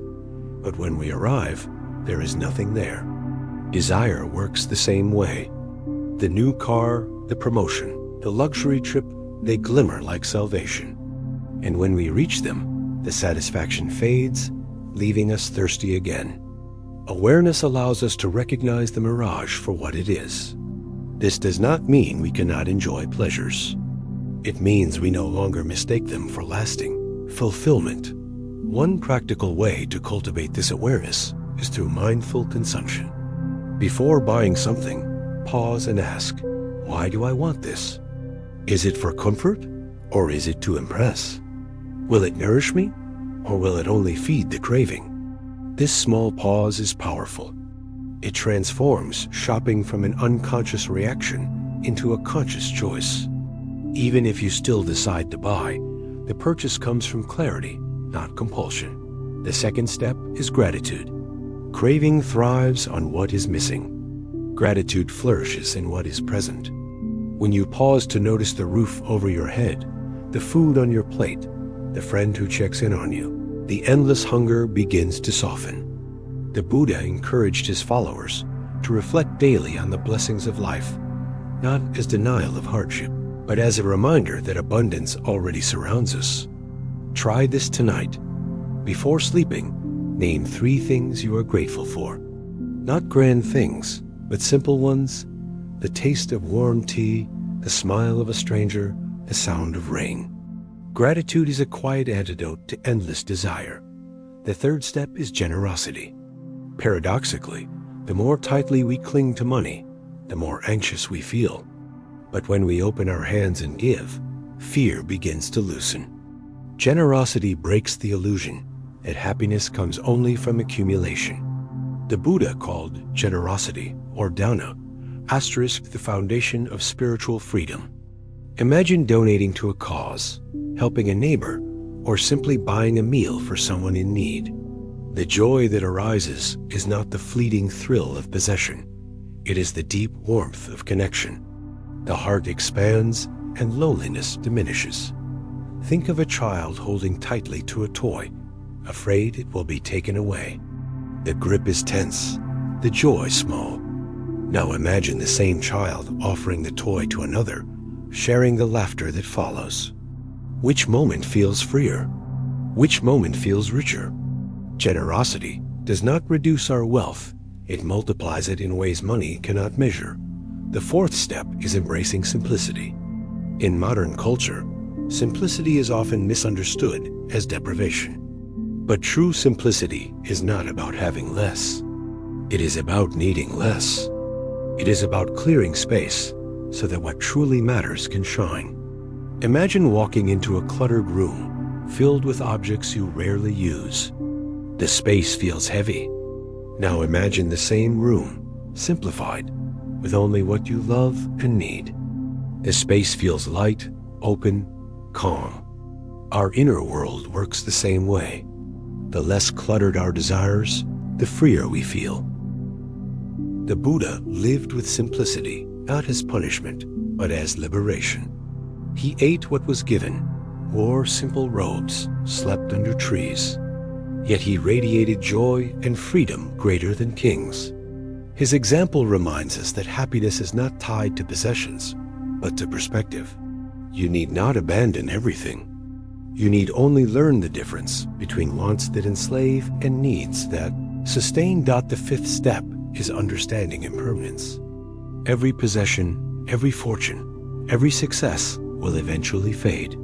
But when we arrive, there is nothing there. Desire works the same way. The new car, the promotion, the luxury trip, they glimmer like salvation. And when we reach them, the satisfaction fades, leaving us thirsty again. Awareness allows us to recognize the mirage for what it is. This does not mean we cannot enjoy pleasures. It means we no longer mistake them for lasting fulfillment. One practical way to cultivate this awareness is through mindful consumption. Before buying something, pause and ask, why do I want this? Is it for comfort, or is it to impress? Will it nourish me, or will it only feed the craving? This small pause is powerful. It transforms shopping from an unconscious reaction into a conscious choice. Even if you still decide to buy, the purchase comes from clarity, not compulsion. The second step is gratitude. Craving thrives on what is missing. Gratitude flourishes in what is present. When you pause to notice the roof over your head, the food on your plate, the friend who checks in on you, the endless hunger begins to soften. The Buddha encouraged his followers to reflect daily on the blessings of life, not as denial of hardship, but as a reminder that abundance already surrounds us. Try this tonight. Before sleeping, name 3 things you are grateful for. Not grand things, but simple ones. The taste of warm tea, the smile of a stranger, the sound of rain. Gratitude is a quiet antidote to endless desire. The third step is generosity. Paradoxically, the more tightly we cling to money, the more anxious we feel. But when we open our hands and give, fear begins to loosen. Generosity breaks the illusion that happiness comes only from accumulation. The Buddha called generosity, or dana, the foundation of spiritual freedom. Imagine donating to a cause, helping a neighbor, or simply buying a meal for someone in need. The joy that arises is not the fleeting thrill of possession. It is the deep warmth of connection. The heart expands and loneliness diminishes. Think of a child holding tightly to a toy, afraid it will be taken away. The grip is tense, the joy small. Now imagine the same child offering the toy to another, sharing the laughter that follows. Which moment feels freer? Which moment feels richer? Generosity does not reduce our wealth. It multiplies it in ways money cannot measure. The fourth step is embracing simplicity. In modern culture, simplicity is often misunderstood as deprivation. But true simplicity is not about having less. It is about needing less. It is about clearing space so that what truly matters can shine. Imagine walking into a cluttered room filled with objects you rarely use. The space feels heavy. Now imagine the same room, simplified, with only what you love and need. The space feels light, open, calm. Our inner world works the same way. The less cluttered our desires, the freer we feel. The Buddha lived with simplicity, not as punishment, but as liberation. He ate what was given, wore simple robes, slept under trees. Yet he radiated joy and freedom greater than kings. His example reminds us that happiness is not tied to possessions, but to perspective. You need not abandon everything. You need only learn the difference between wants that enslave and needs that sustain. The fifth step is understanding impermanence. Every possession, every fortune, every success will eventually fade.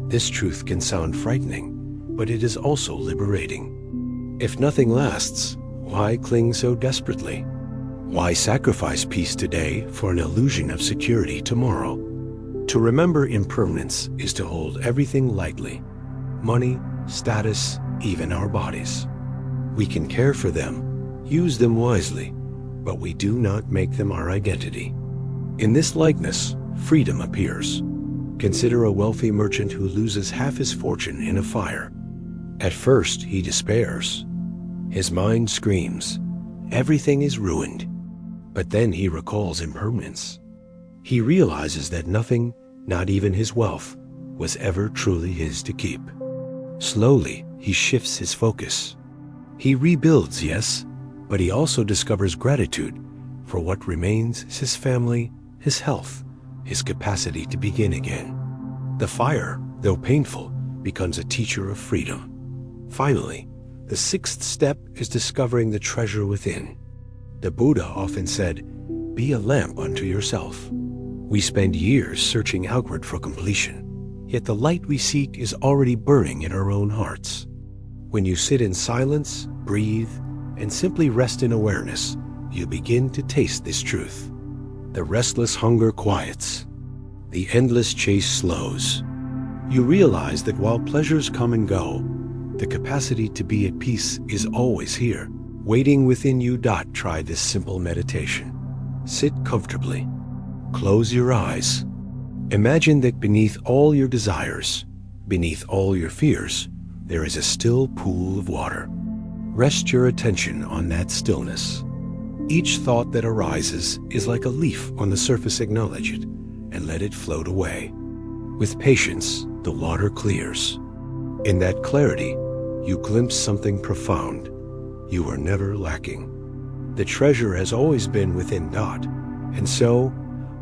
This truth can sound frightening, but it is also liberating. If nothing lasts, why cling so desperately? Why sacrifice peace today for an illusion of security tomorrow? To remember impermanence is to hold everything lightly. Money, status, even our bodies. We can care for them, use them wisely, but we do not make them our identity. In this likeness, freedom appears. Consider a wealthy merchant who loses half his fortune in a fire. At first, he despairs. His mind screams, everything is ruined. But then he recalls impermanence. He realizes that nothing, not even his wealth, was ever truly his to keep. Slowly, he shifts his focus. He rebuilds, yes, but he also discovers gratitude for what remains: his family, his health, his capacity to begin again. The fire, though painful, becomes a teacher of freedom. Finally, the sixth step is discovering the treasure within. The Buddha often said, "Be a lamp unto yourself." We spend years searching outward for completion, yet the light we seek is already burning in our own hearts. When you sit in silence, breathe, and simply rest in awareness, you begin to taste this truth. The restless hunger quiets. The endless chase slows. You realize that while pleasures come and go, the capacity to be at peace is always here, waiting within you. Try this simple meditation. Sit comfortably. Close your eyes. Imagine that beneath all your desires, beneath all your fears, there is a still pool of water. Rest your attention on that stillness. Each thought that arises is like a leaf on the surface. Acknowledge it and let it float away. With patience, the water clears. In that clarity, you glimpse something profound. You are never lacking. The treasure has always been within. And so,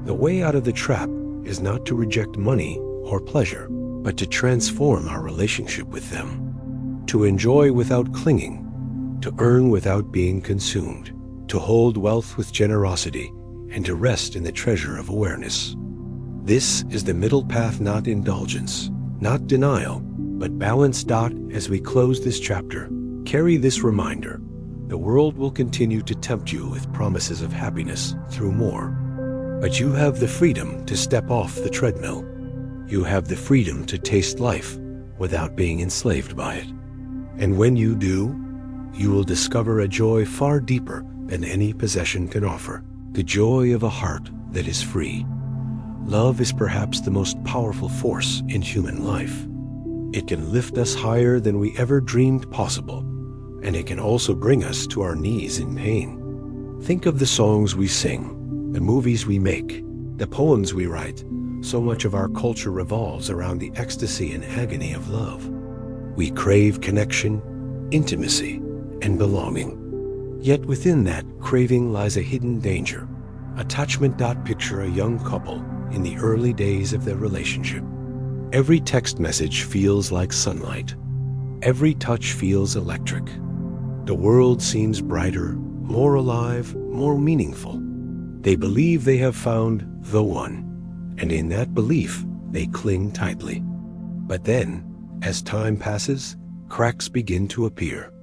the way out of the trap is not to reject money or pleasure, but to transform our relationship with them. To enjoy without clinging, to earn without being consumed, to hold wealth with generosity, and to rest in the treasure of awareness. This is the middle path, not indulgence, not denial, but balance. As we close this chapter, carry this reminder: the world will continue to tempt you with promises of happiness through more. But you have the freedom to step off the treadmill. You have the freedom to taste life without being enslaved by it. And when you do, you will discover a joy far deeper than any possession can offer, the joy of a heart that is free. Love is perhaps the most powerful force in human life. It can lift us higher than we ever dreamed possible, and it can also bring us to our knees in pain. Think of the songs we sing, the movies we make, the poems we write. So much of our culture revolves around the ecstasy and agony of love. We crave connection, intimacy, and belonging. Yet within that craving lies a hidden danger. Attachment. Picture a young couple in the early days of their relationship. Every text message feels like sunlight. Every touch feels electric. The world seems brighter, more alive, more meaningful. They believe they have found the one, and in that belief, they cling tightly. But then, as time passes, cracks begin to appear.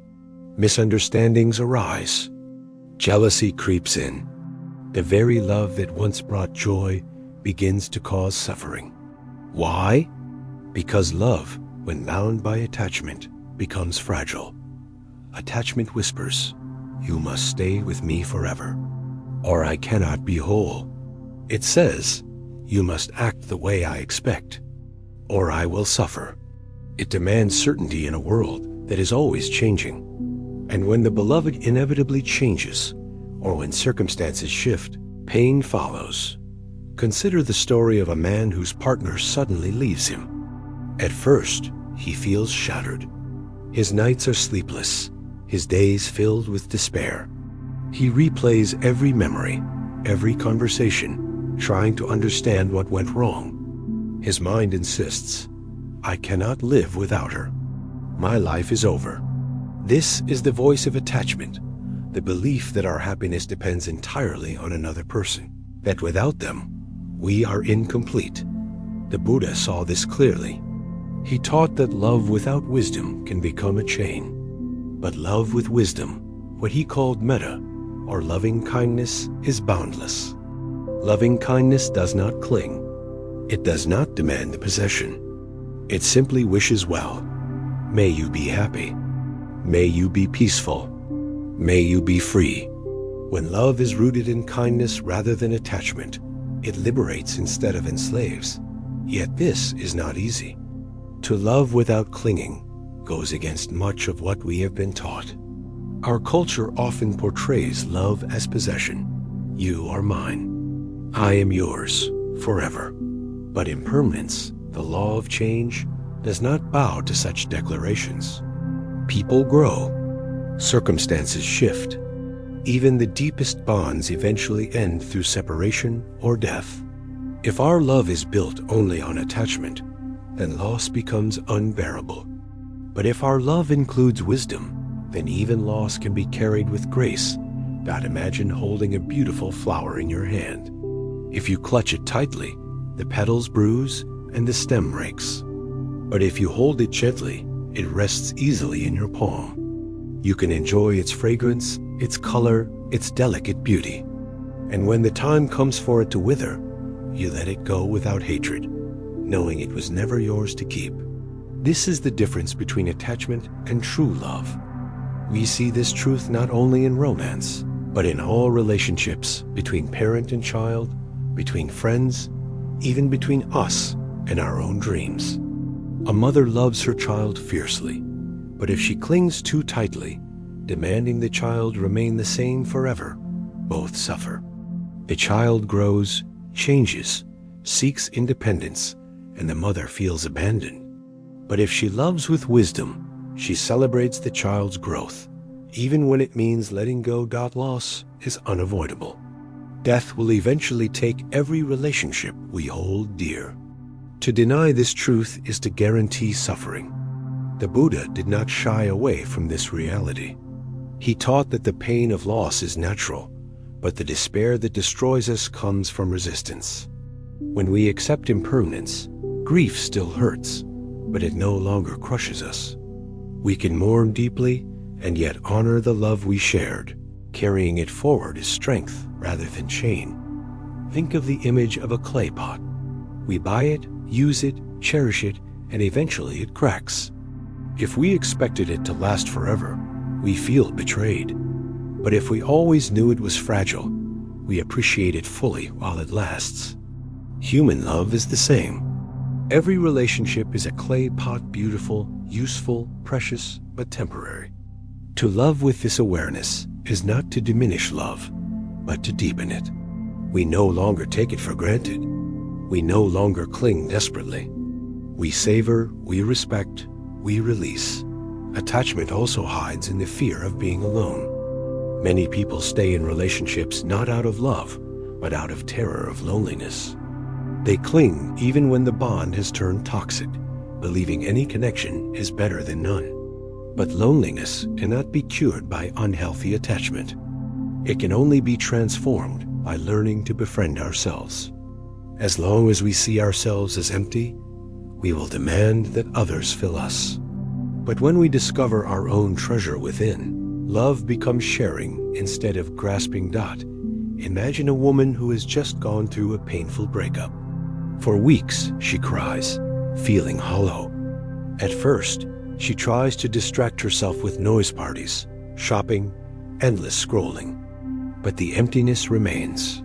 Misunderstandings arise. Jealousy creeps in. The very love that once brought joy begins to cause suffering. Why? Because love, when bound by attachment, becomes fragile. Attachment whispers, "You must stay with me forever, or I cannot be whole." It says, "You must act the way I expect, or I will suffer." It demands certainty in a world that is always changing. And when the beloved inevitably changes, or when circumstances shift, pain follows. Consider the story of a man whose partner suddenly leaves him. At first, he feels shattered. His nights are sleepless, his days filled with despair. He replays every memory, every conversation, trying to understand what went wrong. His mind insists, "I cannot live without her. My life is over." This is the voice of attachment, the belief that our happiness depends entirely on another person, that without them, we are incomplete. The Buddha saw this clearly. He taught that love without wisdom can become a chain. But love with wisdom, what he called metta, or loving kindness, is boundless. Loving kindness does not cling. It does not demand the possession. It simply wishes well. May you be happy. May you be peaceful. May you be free. When love is rooted in kindness rather than attachment, it liberates instead of enslaves. Yet this is not easy. To love without clinging goes against much of what we have been taught. Our culture often portrays love as possession. You are mine. I am yours forever. But impermanence, the law of change, does not bow to such declarations. People grow. Circumstances shift. Even the deepest bonds eventually end through separation or death. If our love is built only on attachment, then loss becomes unbearable. But if our love includes wisdom, then even loss can be carried with grace. Imagine holding a beautiful flower in your hand. If you clutch it tightly, the petals bruise and the stem breaks. But if you hold it gently, it rests easily in your palm. You can enjoy its fragrance, its color, its delicate beauty. And when the time comes for it to wither, you let it go without hatred, knowing it was never yours to keep. This is the difference between attachment and true love. We see this truth not only in romance, but in all relationships between parent and child, between friends, even between us and our own dreams. A mother loves her child fiercely, but if she clings too tightly, demanding the child remain the same forever, both suffer. The child grows, changes, seeks independence, and the mother feels abandoned. But if she loves with wisdom, she celebrates the child's growth, even when it means letting go. Loss is unavoidable. Death will eventually take every relationship we hold dear. To deny this truth is to guarantee suffering. The Buddha did not shy away from this reality. He taught that the pain of loss is natural, but the despair that destroys us comes from resistance. When we accept impermanence, grief still hurts, but it no longer crushes us. We can mourn deeply and yet honor the love we shared. Carrying it forward is strength rather than shame. Think of the image of a clay pot. We buy it, use it, cherish it, and eventually it cracks. If we expected it to last forever, we feel betrayed. But if we always knew it was fragile, we appreciate it fully while it lasts. Human love is the same. Every relationship is a clay pot, beautiful, useful, precious, but temporary. To love with this awareness is not to diminish love, but to deepen it. We no longer take it for granted. We no longer cling desperately. We savor, we respect, we release. Attachment also hides in the fear of being alone. Many people stay in relationships not out of love, but out of terror of loneliness. They cling even when the bond has turned toxic, believing any connection is better than none. But loneliness cannot be cured by unhealthy attachment. It can only be transformed by learning to befriend ourselves. As long as we see ourselves as empty, we will demand that others fill us. But when we discover our own treasure within, love becomes sharing instead of grasping. Imagine a woman who has just gone through a painful breakup. For weeks, she cries, feeling hollow. At first, she tries to distract herself with noise parties, shopping, endless scrolling. But the emptiness remains.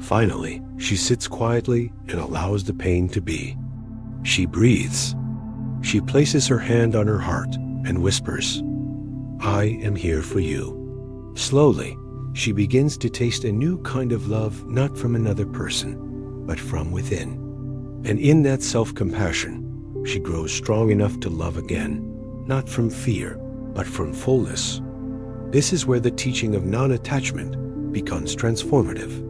Finally, she sits quietly and allows the pain to be. She breathes. She places her hand on her heart and whispers, "I am here for you." Slowly, she begins to taste a new kind of love, not from another person, but from within. And in that self-compassion, she grows strong enough to love again, not from fear, but from fullness. This is where the teaching of non-attachment becomes transformative.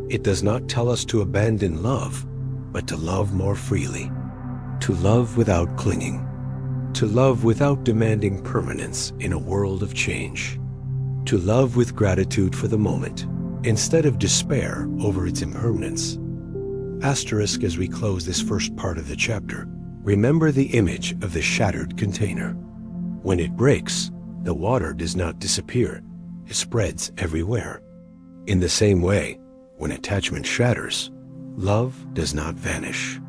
It does not tell us to abandon love, but to love more freely. To love without clinging. To love without demanding permanence in a world of change. To love with gratitude for the moment, instead of despair over its impermanence. Asterisk as we close this first part of the chapter, remember the image of the shattered container. When it breaks, the water does not disappear, it spreads everywhere. In the same way, when attachment shatters, love does not vanish.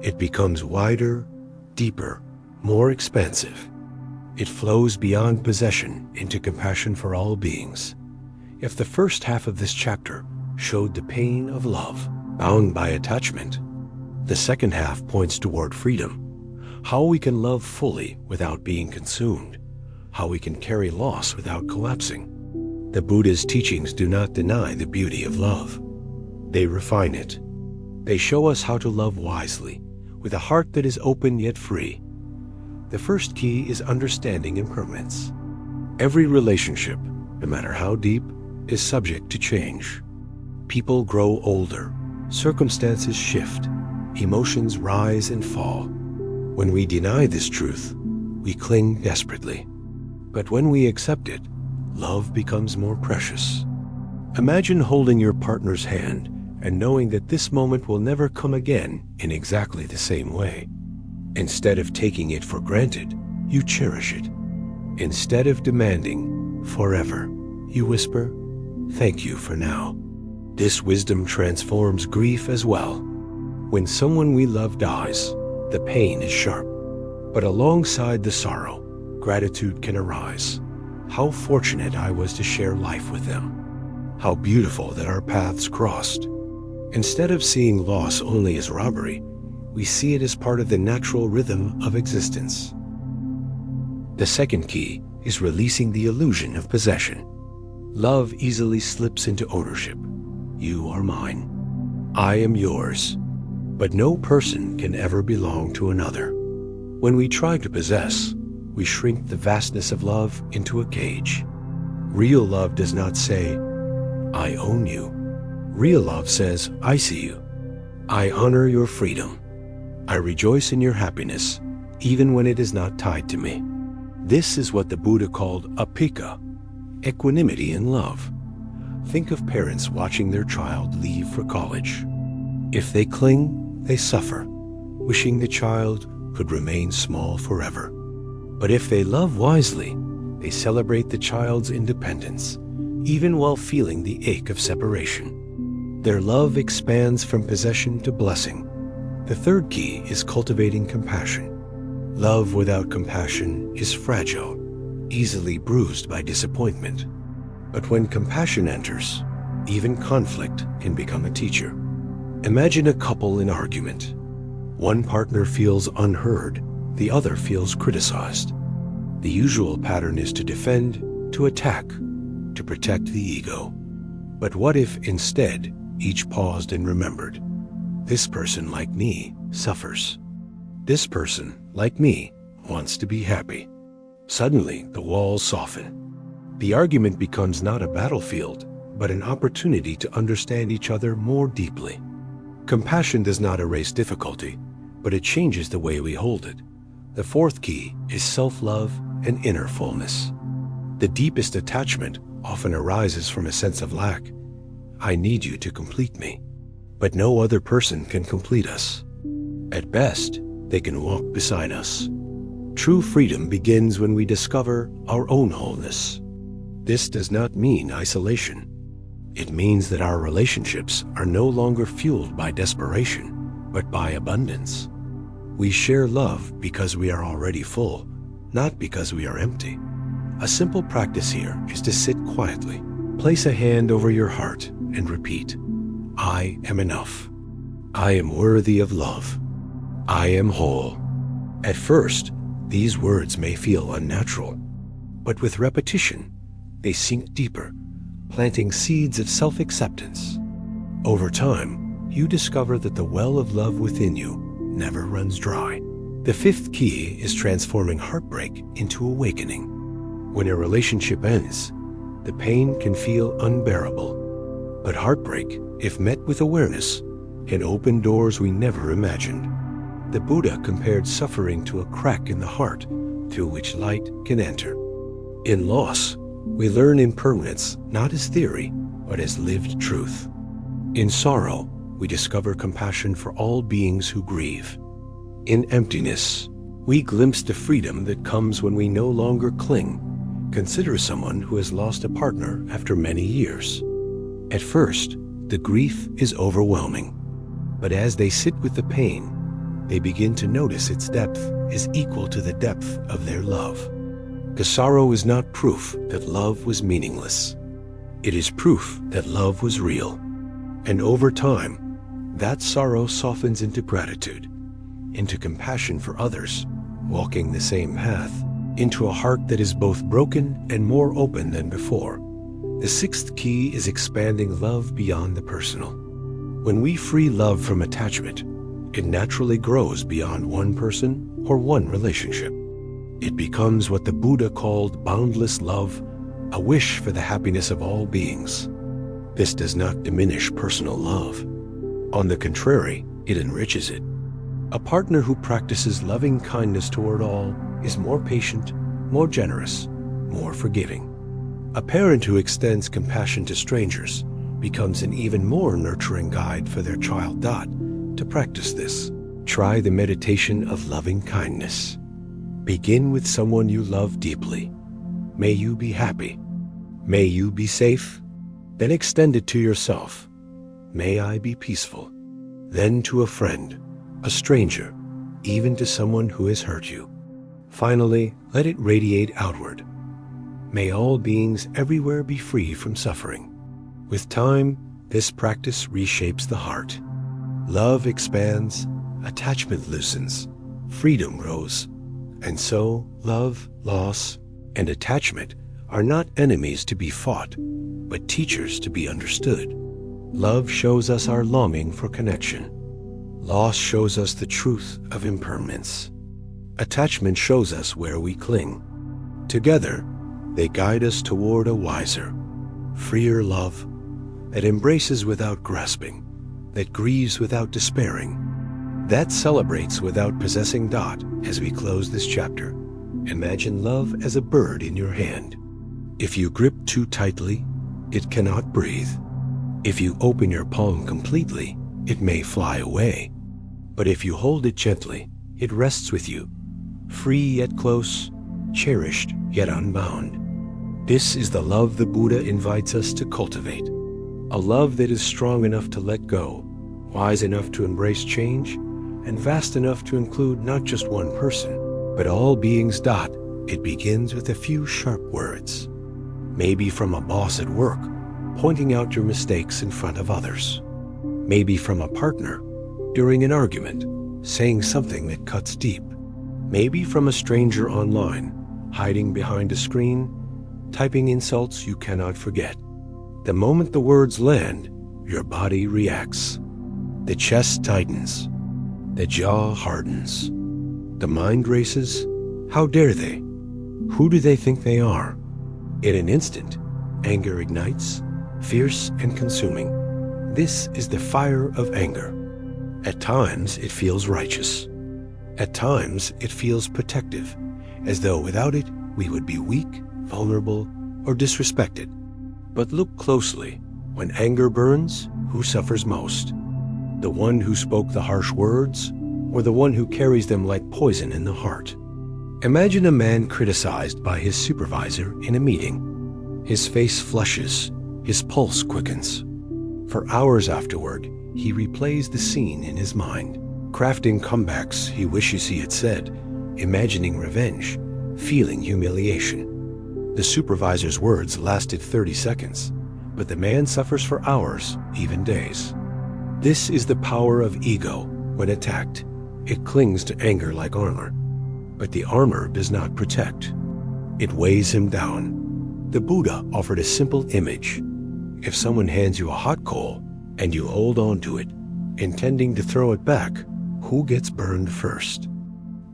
It becomes wider, deeper, more expansive. It flows beyond possession into compassion for all beings. If the first half of this chapter showed the pain of love, bound by attachment, the second half points toward freedom, how we can love fully without being consumed, how we can carry loss without collapsing. The Buddha's teachings do not deny the beauty of love. They refine it. They show us how to love wisely, with a heart that is open yet free. The first key is understanding impermanence. Every relationship, no matter how deep, is subject to change. People grow older, circumstances shift, emotions rise and fall. When we deny this truth, we cling desperately. But when we accept it, love becomes more precious. Imagine holding your partner's hand and knowing that this moment will never come again in exactly the same way. Instead of taking it for granted, you cherish it. Instead of demanding forever, you whisper, "Thank you for now." This wisdom transforms grief as well. When someone we love dies, the pain is sharp. But alongside the sorrow, gratitude can arise. How fortunate I was to share life with them. How beautiful that our paths crossed. Instead of seeing loss only as robbery, we see it as part of the natural rhythm of existence. The second key is releasing the illusion of possession. Love easily slips into ownership. You are mine. I am yours. But no person can ever belong to another. When we try to possess, we shrink the vastness of love into a cage. Real love does not say, "I own you." Real love says, "I see you. I honor your freedom. I rejoice in your happiness, even when it is not tied to me." This is what the Buddha called apika, equanimity in love. Think of parents watching their child leave for college. If they cling, they suffer, wishing the child could remain small forever. But if they love wisely, they celebrate the child's independence, even while feeling the ache of separation. Their love expands from possession to blessing. The third key is cultivating compassion. Love without compassion is fragile, easily bruised by disappointment. But when compassion enters, even conflict can become a teacher. Imagine a couple in argument. One partner feels unheard, the other feels criticized. The usual pattern is to defend, to attack, to protect the ego. But what if instead each paused and remembered, this person like me suffers. This person like me wants to be happy. Suddenly the walls soften. The argument becomes not a battlefield, but an opportunity to understand each other more deeply. Compassion does not erase difficulty, but it changes the way we hold it. The fourth key is self-love and inner fullness. The deepest attachment often arises from a sense of lack. I need you to complete me. But no other person can complete us. At best, they can walk beside us. True freedom begins when we discover our own wholeness. This does not mean isolation. It means that our relationships are no longer fueled by desperation, but by abundance. We share love because we are already full, not because we are empty. A simple practice here is to sit quietly, place a hand over your heart, and repeat, I am enough. I am worthy of love. I am whole. At first, these words may feel unnatural, but with repetition, they sink deeper, planting seeds of self-acceptance. Over time, you discover that the well of love within you never runs dry. The fifth key is transforming heartbreak into awakening. When a relationship ends, the pain can feel unbearable. But heartbreak, if met with awareness, can open doors we never imagined. The Buddha compared suffering to a crack in the heart through which light can enter. In loss, we learn impermanence not as theory, but as lived truth. In sorrow, we discover compassion for all beings who grieve. In emptiness, we glimpse the freedom that comes when we no longer cling. Consider someone who has lost a partner after many years. At first, the grief is overwhelming, but as they sit with the pain, they begin to notice its depth is equal to the depth of their love. The sorrow is not proof that love was meaningless. It is proof that love was real. And over time, that sorrow softens into gratitude, into compassion for others, walking the same path, into a heart that is both broken and more open than before. The sixth key is expanding love beyond the personal. When we free love from attachment, it naturally grows beyond one person or one relationship. It becomes what the Buddha called boundless love, a wish for the happiness of all beings. This does not diminish personal love. On the contrary, it enriches it. A partner who practices loving kindness toward all is more patient, more generous, more forgiving. A parent who extends compassion to strangers becomes an even more nurturing guide for their child. To practice this, try the meditation of loving kindness. Begin with someone you love deeply. May you be happy. May you be safe. Then extend it to yourself. May I be peaceful. Then to a friend, a stranger, even to someone who has hurt you. Finally, let it radiate outward. May all beings everywhere be free from suffering. With time, this practice reshapes the heart. Love expands, attachment loosens, freedom grows. And so, love, loss, and attachment are not enemies to be fought, but teachers to be understood. Love shows us our longing for connection. Loss shows us the truth of impermanence. Attachment shows us where we cling. Together, they guide us toward a wiser, freer love that embraces without grasping, that grieves without despairing, that celebrates without possessing. As we close this chapter, imagine love as a bird in your hand. If you grip too tightly, it cannot breathe. If you open your palm completely, it may fly away. But if you hold it gently, it rests with you, free yet close, cherished yet unbound. This is the love the Buddha invites us to cultivate. A love that is strong enough to let go, wise enough to embrace change, and vast enough to include not just one person, but all beings. It begins with a few sharp words, maybe from a boss at work, pointing out your mistakes in front of others. Maybe from a partner, during an argument, saying something that cuts deep. Maybe from a stranger online, hiding behind a screen, typing insults you cannot forget. The moment the words land, your body reacts. The chest tightens. The jaw hardens. The mind races. How dare they? Who do they think they are? In an instant, anger ignites, fierce and consuming. This is the fire of anger. At times, it feels righteous. At times, it feels protective, as though without it, we would be weak, vulnerable, or disrespected. But look closely. When anger burns, who suffers most? The one who spoke the harsh words, or the one who carries them like poison in the heart? Imagine a man criticized by his supervisor in a meeting. His face flushes, his pulse quickens. For hours afterward, he replays the scene in his mind, crafting comebacks he wishes he had said, imagining revenge, feeling humiliation. The supervisor's words lasted 30 seconds, but the man suffers for hours, even days. This is the power of ego. When attacked, it clings to anger like armor. But the armor does not protect. It weighs him down. The Buddha offered a simple image. If someone hands you a hot coal and you hold on to it, intending to throw it back, who gets burned first?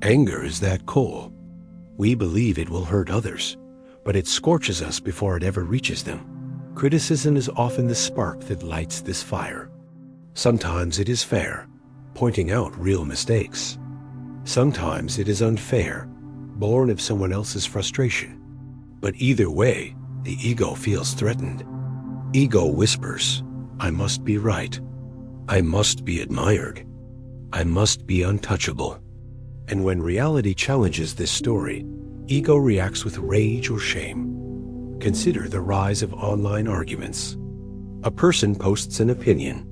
Anger is that coal. We believe it will hurt others, but it scorches us before it ever reaches them. Criticism is often the spark that lights this fire. Sometimes it is fair, pointing out real mistakes. Sometimes it is unfair, born of someone else's frustration. But either way, the ego feels threatened. Ego whispers, I must be right. I must be admired. I must be untouchable. And when reality challenges this story, ego reacts with rage or shame. Consider the rise of online arguments. A person posts an opinion.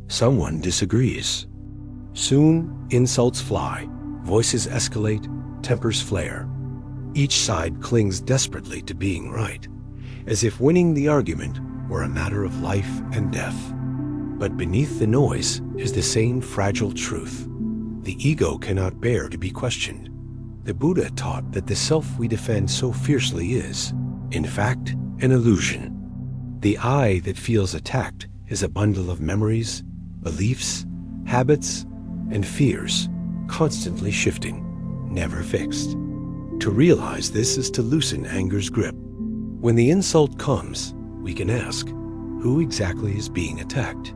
Someone disagrees. Soon, insults fly, voices escalate, tempers flare. Each side clings desperately to being right, as if winning the argument were a matter of life and death. But beneath the noise is the same fragile truth. The ego cannot bear to be questioned. The Buddha taught that the self we defend so fiercely is, in fact, an illusion. The I that feels attacked is a bundle of memories, beliefs, habits, and fears, constantly shifting, never fixed. To realize this is to loosen anger's grip. When the insult comes, we can ask, who exactly is being attacked?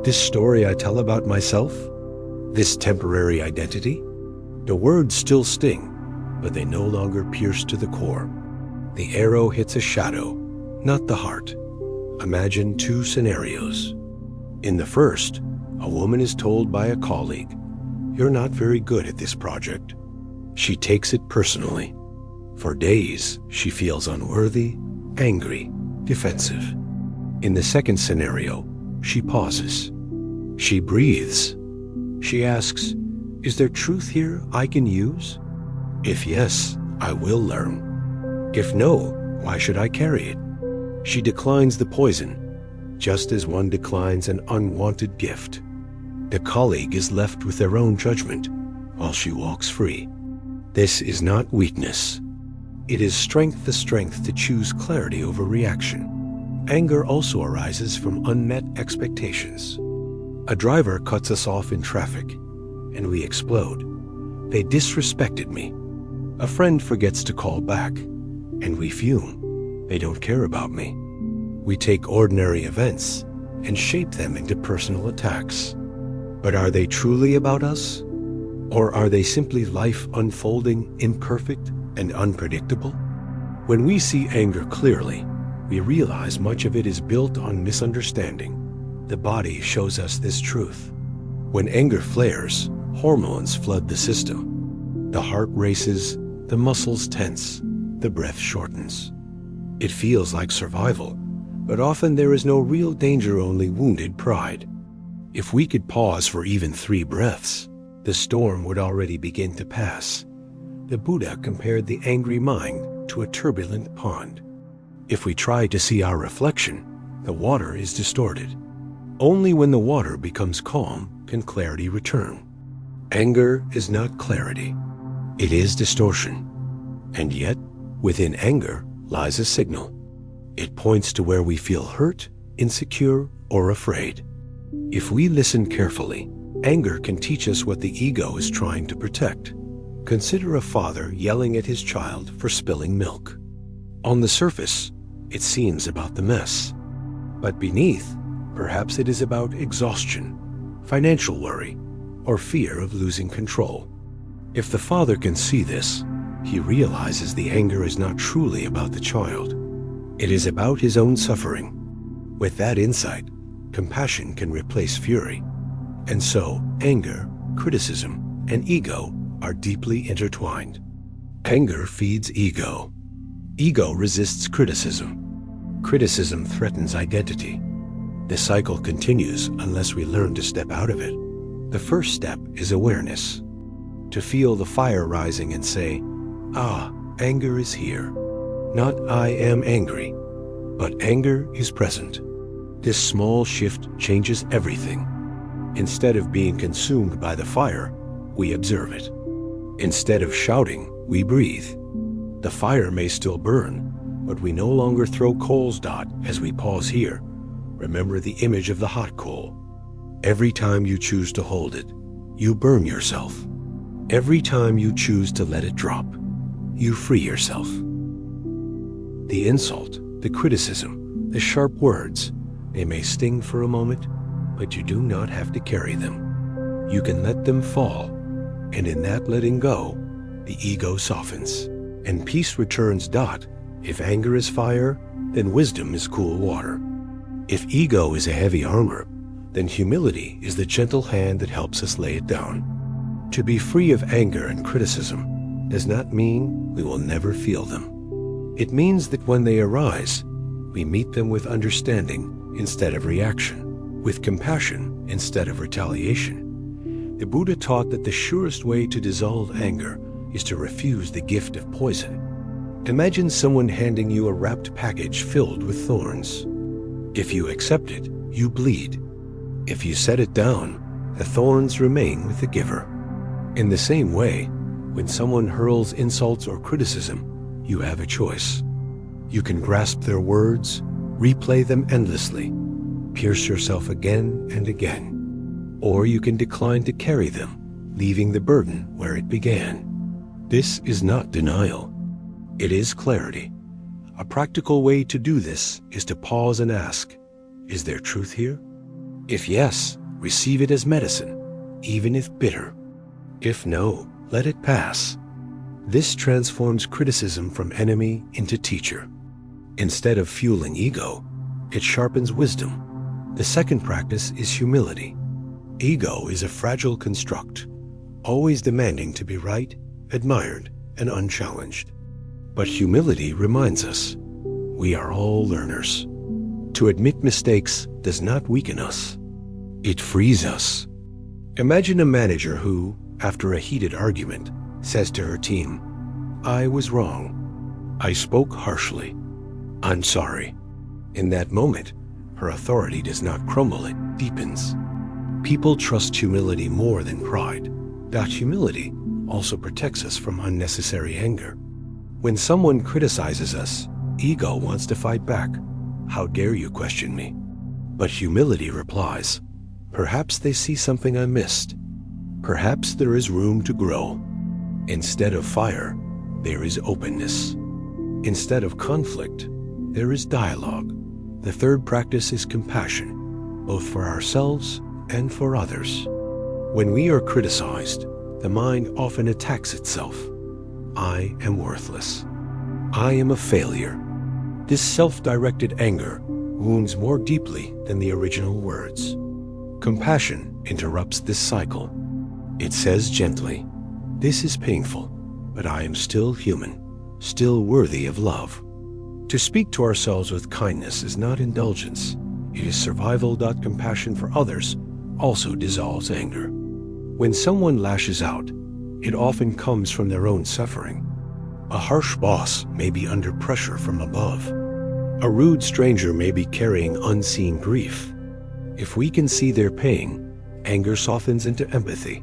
This story I tell about myself? This temporary identity? The words still sting, but they no longer pierce to the core. The arrow hits a shadow, not the heart. Imagine two scenarios. In the first, a woman is told by a colleague, "You're not very good at this project." She takes it personally. For days, she feels unworthy, angry, defensive. In the second scenario, she pauses. She breathes. She asks, "Is there truth here I can use? If yes, I will learn. If no, why should I carry it?" She declines the poison, just as one declines an unwanted gift. The colleague is left with their own judgment, while she walks free. This is not weakness. It is the strength to choose clarity over reaction. Anger also arises from unmet expectations. A driver cuts us off in traffic, and we explode. They disrespected me. A friend forgets to call back, and we fume. They don't care about me. We take ordinary events and shape them into personal attacks. But are they truly about us? Or are they simply life unfolding imperfect and unpredictable? When we see anger clearly, we realize much of it is built on misunderstanding. The body shows us this truth. When anger flares, hormones flood the system. The heart races, the muscles tense, the breath shortens. It feels like survival, but often there is no real danger, only wounded pride. If we could pause for even 3 breaths, the storm would already begin to pass. The Buddha compared the angry mind to a turbulent pond. If we try to see our reflection, the water is distorted. Only when the water becomes calm can clarity return. Anger is not clarity. It is distortion. And yet, within anger lies a signal. It points to where we feel hurt, insecure, or afraid. If we listen carefully, anger can teach us what the ego is trying to protect. Consider a father yelling at his child for spilling milk. On the surface, it seems about the mess. But beneath, perhaps it is about exhaustion, financial worry, or fear of losing control. If the father can see this, he realizes the anger is not truly about the child. It is about his own suffering. With that insight, compassion can replace fury. And so, anger, criticism, and ego are deeply intertwined. Anger feeds ego. Ego resists criticism. Criticism threatens identity. The cycle continues unless we learn to step out of it. The first step is awareness. To feel the fire rising and say, "Ah, anger is here." Not "I am angry," but anger is present. This small shift changes everything. Instead of being consumed by the fire, we observe it. Instead of shouting, we breathe. The fire may still burn, but we no longer throw coals. As we pause here, remember the image of the hot coal. Every time you choose to hold it, you burn yourself. Every time you choose to let it drop, you free yourself. The insult, the criticism, the sharp words, they may sting for a moment, but you do not have to carry them. You can let them fall, and in that letting go, the ego softens, and peace returns. If anger is fire, then wisdom is cool water. If ego is a heavy armor, then humility is the gentle hand that helps us lay it down. To be free of anger and criticism does not mean we will never feel them. It means that when they arise, we meet them with understanding instead of reaction, with compassion instead of retaliation. The Buddha taught that the surest way to dissolve anger is to refuse the gift of poison. Imagine someone handing you a wrapped package filled with thorns. If you accept it, you bleed. If you set it down, the thorns remain with the giver. In the same way, when someone hurls insults or criticism, you have a choice. You can grasp their words, replay them endlessly, pierce yourself again and again. Or you can decline to carry them, leaving the burden where it began. This is not denial. It is clarity. A practical way to do this is to pause and ask, is there truth here? If yes, receive it as medicine, even if bitter. If no, let it pass. This transforms criticism from enemy into teacher. Instead of fueling ego, it sharpens wisdom. The second practice is humility. Ego is a fragile construct, always demanding to be right, admired, and unchallenged. But humility reminds us, we are all learners. To admit mistakes does not weaken us. It frees us. Imagine a manager who, after a heated argument, says to her team, I was wrong. I spoke harshly. I'm sorry. In that moment, her authority does not crumble, it deepens. People trust humility more than pride. That humility also protects us from unnecessary anger. When someone criticizes us, ego wants to fight back. How dare you question me? But humility replies, perhaps they see something I missed. Perhaps there is room to grow. Instead of fire, there is openness. Instead of conflict, there is dialogue. The third practice is compassion, both for ourselves and for others. When we are criticized, the mind often attacks itself. I am worthless. I am a failure. This self-directed anger wounds more deeply than the original words. Compassion interrupts this cycle. It says gently, this is painful, but I am still human, still worthy of love. To speak to ourselves with kindness is not indulgence. It is survival. Compassion for others also dissolves anger. When someone lashes out, it often comes from their own suffering. A harsh boss may be under pressure from above. A rude stranger may be carrying unseen grief. If we can see their pain, anger softens into empathy.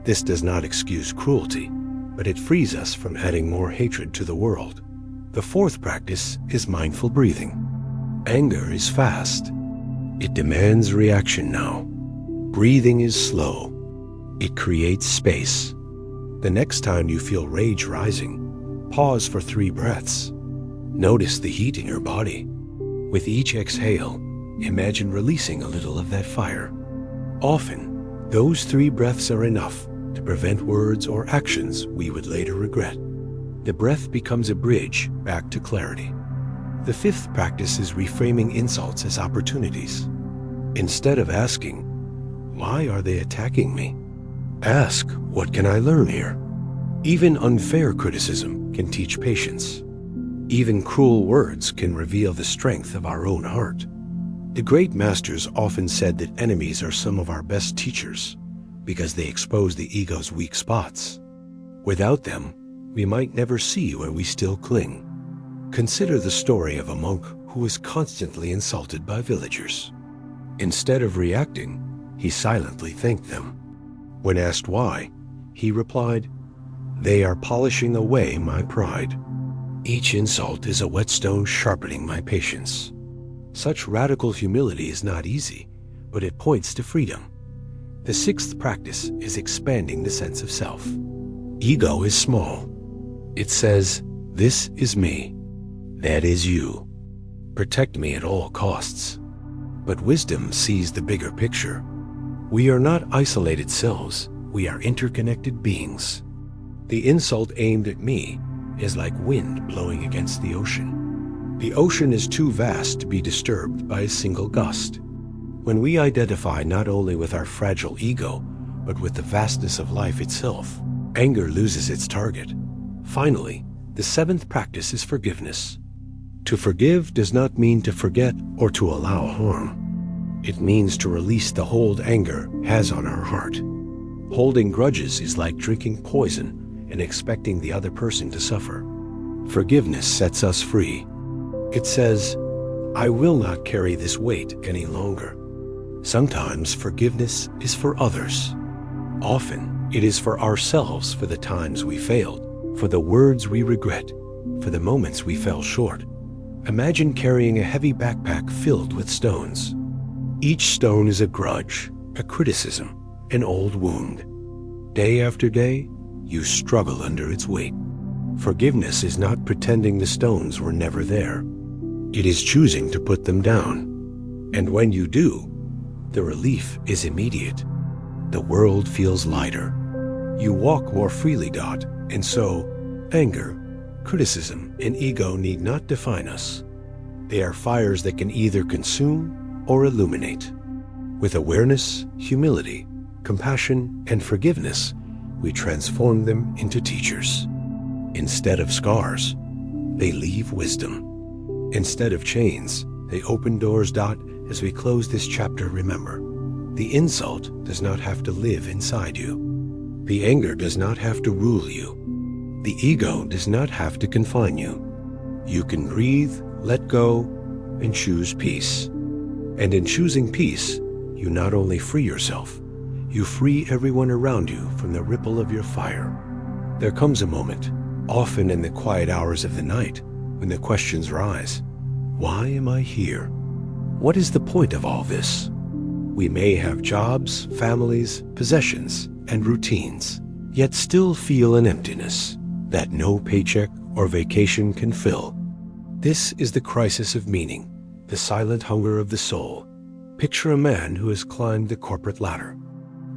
This does not excuse cruelty, but it frees us from adding more hatred to the world. The fourth practice is mindful breathing. Anger is fast. It demands reaction now. Breathing is slow. It creates space. The next time you feel rage rising, pause for 3 breaths. Notice the heat in your body. With each exhale, imagine releasing a little of that fire. Often, those 3 breaths are enough to prevent words or actions we would later regret. The breath becomes a bridge back to clarity. The fifth practice is reframing insults as opportunities. Instead of asking, why are they attacking me? Ask, what can I learn here? Even unfair criticism can teach patience. Even cruel words can reveal the strength of our own heart. The great masters often said that enemies are some of our best teachers because they expose the ego's weak spots. Without them, we might never see where we still cling. Consider the story of a monk who was constantly insulted by villagers. Instead of reacting, he silently thanked them. When asked why, he replied, "They are polishing away my pride. Each insult is a whetstone sharpening my patience." Such radical humility is not easy, but it points to freedom. The sixth practice is expanding the sense of self. Ego is small. It says, "This is me. That is you. Protect me at all costs." But wisdom sees the bigger picture. We are not isolated selves. We are interconnected beings. The insult aimed at me is like wind blowing against the ocean. The ocean is too vast to be disturbed by a single gust. When we identify not only with our fragile ego, but with the vastness of life itself, anger loses its target. Finally, the seventh practice is forgiveness. To forgive does not mean to forget or to allow harm. It means to release the hold anger has on our heart. Holding grudges is like drinking poison and expecting the other person to suffer. Forgiveness sets us free. It says, I will not carry this weight any longer. Sometimes forgiveness is for others. Often it is for ourselves, for the times we failed, for the words we regret, for the moments we fell short. Imagine carrying a heavy backpack filled with stones. Each stone is a grudge, a criticism, an old wound. Day after day, you struggle under its weight. Forgiveness is not pretending the stones were never there. It is choosing to put them down. And when you do, the relief is immediate. The world feels lighter. You walk more freely, and so anger, criticism, and ego need not define us. They are fires that can either consume or illuminate. With awareness, humility, compassion, and forgiveness, we transform them into teachers. Instead of scars, they leave wisdom. Instead of chains, they open doors. As we close this chapter, remember, the insult does not have to live inside you. The anger does not have to rule you. The ego does not have to confine you. You can breathe, let go, and choose peace. And in choosing peace, you not only free yourself, you free everyone around you from the ripple of your fire. There comes a moment, often in the quiet hours of the night, when the questions rise. Why am I here? What is the point of all this? We may have jobs, families, possessions, and routines, yet still feel an emptiness that no paycheck or vacation can fill. This is the crisis of meaning, the silent hunger of the soul. Picture a man who has climbed the corporate ladder.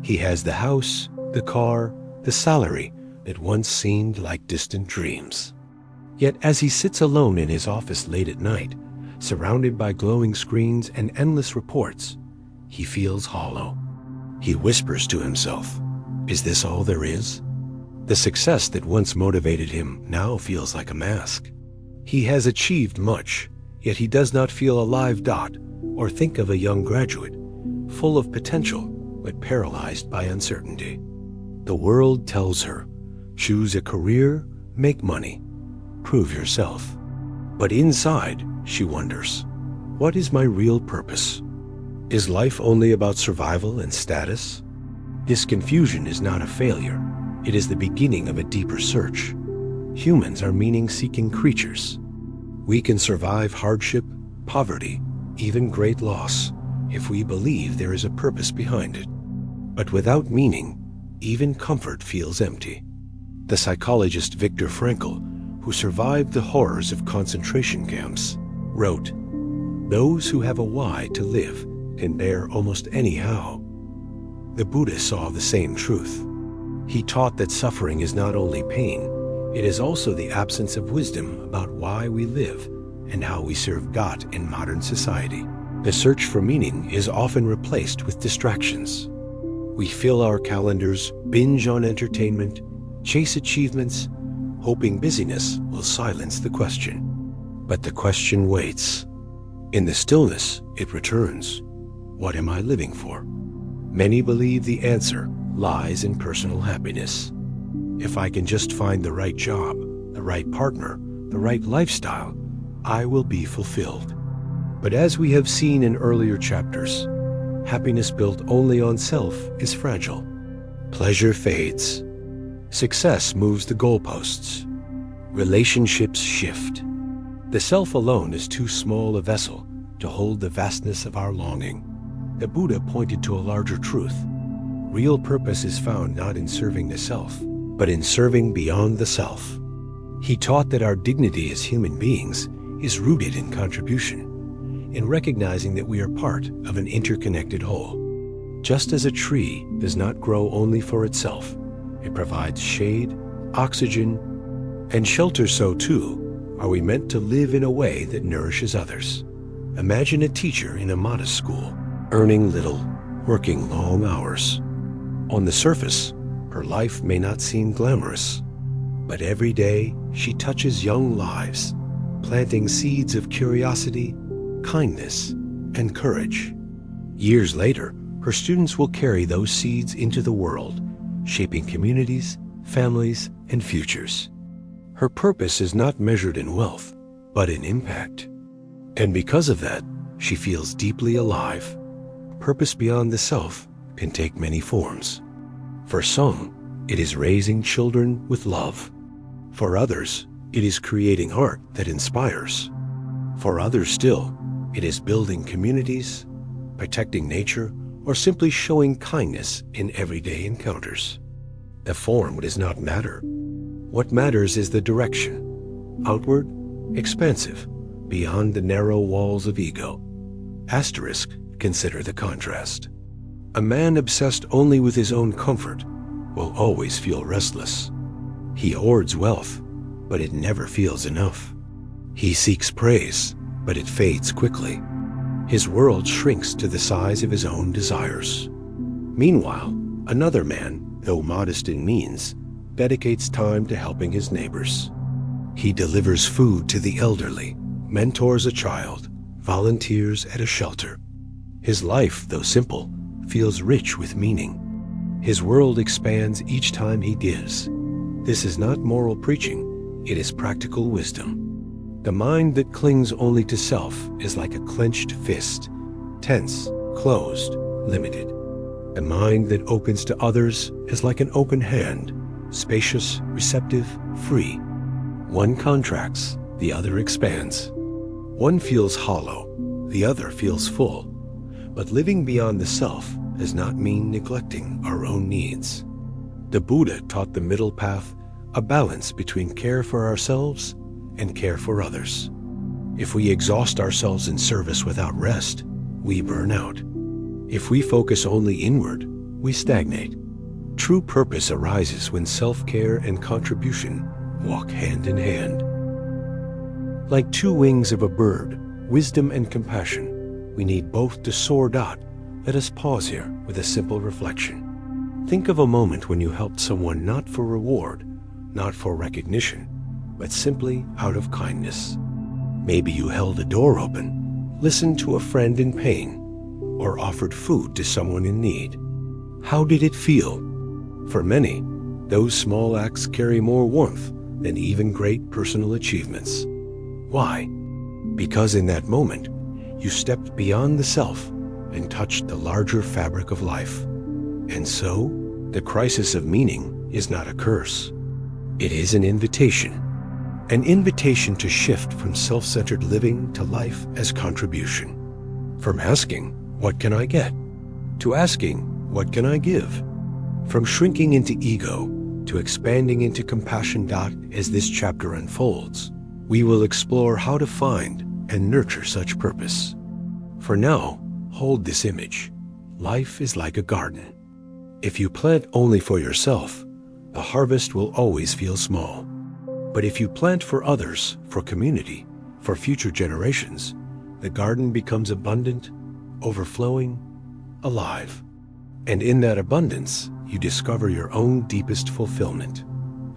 He has the house, the car, the salary that once seemed like distant dreams. Yet as he sits alone in his office late at night, surrounded by glowing screens and endless reports, he feels hollow. He whispers to himself, is this all there is? The success that once motivated him now feels like a mask. He has achieved much, yet he does not feel alive. Or think of a young graduate, full of potential, but paralyzed by uncertainty. The world tells her, choose a career, make money, prove yourself. But inside, she wonders, what is my real purpose? Is life only about survival and status? This confusion is not a failure. It is the beginning of a deeper search. Humans are meaning-seeking creatures. We can survive hardship, poverty, even great loss, if we believe there is a purpose behind it. But without meaning, even comfort feels empty. The psychologist Viktor Frankl, who survived the horrors of concentration camps, wrote, "Those who have a why to live can bear almost any how." The Buddha saw the same truth. He taught that suffering is not only pain, it is also the absence of wisdom about why we live and how we serve God in modern society. The search for meaning is often replaced with distractions. We fill our calendars, binge on entertainment, chase achievements, hoping busyness will silence the question. But the question waits. In the stillness, it returns. What am I living for? Many believe the answer lies in personal happiness. If I can just find the right job, the right partner, the right lifestyle, I will be fulfilled. But as we have seen in earlier chapters, happiness built only on self is fragile. Pleasure fades. Success moves the goalposts. Relationships shift. The self alone is too small a vessel to hold the vastness of our longing. The Buddha pointed to a larger truth. Real purpose is found not in serving the self, but in serving beyond the self. He taught that our dignity as human beings is rooted in contribution, in recognizing that we are part of an interconnected whole. Just as a tree does not grow only for itself, it provides shade, oxygen, and shelter, so too are we meant to live in a way that nourishes others. Imagine a teacher in a modest school, earning little, working long hours. On the surface, her life may not seem glamorous, but every day she touches young lives, planting seeds of curiosity, kindness, and courage. Years later, her students will carry those seeds into the world, shaping communities, families, and futures. Her purpose is not measured in wealth, but in impact. And because of that, she feels deeply alive. Purpose beyond the self can take many forms. For some, it is raising children with love. For others, it is creating art that inspires. For others still, it is building communities, protecting nature, or simply showing kindness in everyday encounters. The form does not matter. What matters is the direction. Outward, expansive, beyond the narrow walls of ego. Asterisk, consider the contrast. A man obsessed only with his own comfort will always feel restless. He hoards wealth, but it never feels enough. He seeks praise, but it fades quickly. His world shrinks to the size of his own desires. Meanwhile, another man, though modest in means, dedicates time to helping his neighbors. He delivers food to the elderly, mentors a child, volunteers at a shelter. His life, though simple, feels rich with meaning. His world expands each time he gives. This is not moral preaching, it is practical wisdom. The mind that clings only to self is like a clenched fist, tense, closed, limited. The mind that opens to others is like an open hand, spacious, receptive, free. One contracts, the other expands. One feels hollow, the other feels full. But living beyond the self does not mean neglecting our own needs. The Buddha taught the middle path, a balance between care for ourselves and care for others. If we exhaust ourselves in service without rest, we burn out. If we focus only inward, we stagnate. True purpose arises when self-care and contribution walk hand in hand. Like two wings of a bird, wisdom and compassion, we need both to soar. Let us pause here with a simple reflection. Think of a moment when you helped someone not for reward, not for recognition, but simply out of kindness. Maybe you held a door open, listened to a friend in pain, or offered food to someone in need. How did it feel? For many, those small acts carry more warmth than even great personal achievements. Why? Because in that moment, you stepped beyond the self and touched the larger fabric of life. And so, the crisis of meaning is not a curse. It is an invitation to shift from self-centered living to life as contribution. From asking, what can I get? To asking, what can I give? From shrinking into ego to expanding into compassion. As this chapter unfolds, we will explore how to find and nurture such purpose. For now, hold this image. Life is like a garden. If you plant only for yourself, the harvest will always feel small. But if you plant for others, for community, for future generations, the garden becomes abundant, overflowing, alive. And in that abundance, you discover your own deepest fulfillment.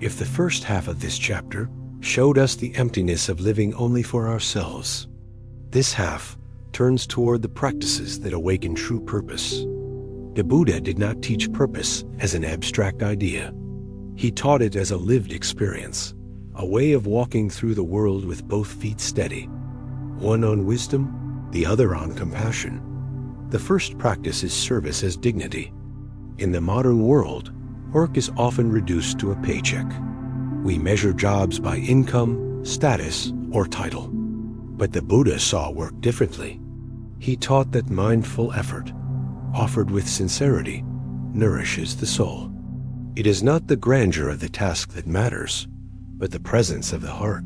If the first half of this chapter showed us the emptiness of living only for ourselves, this half turns toward the practices that awaken true purpose. The Buddha did not teach purpose as an abstract idea. He taught it as a lived experience, a way of walking through the world with both feet steady, one on wisdom, the other on compassion. The first practice is service as dignity. In the modern world, work is often reduced to a paycheck. We measure jobs by income, status, or title. But the Buddha saw work differently. He taught that mindful effort, offered with sincerity, nourishes the soul. It is not the grandeur of the task that matters, but the presence of the heart.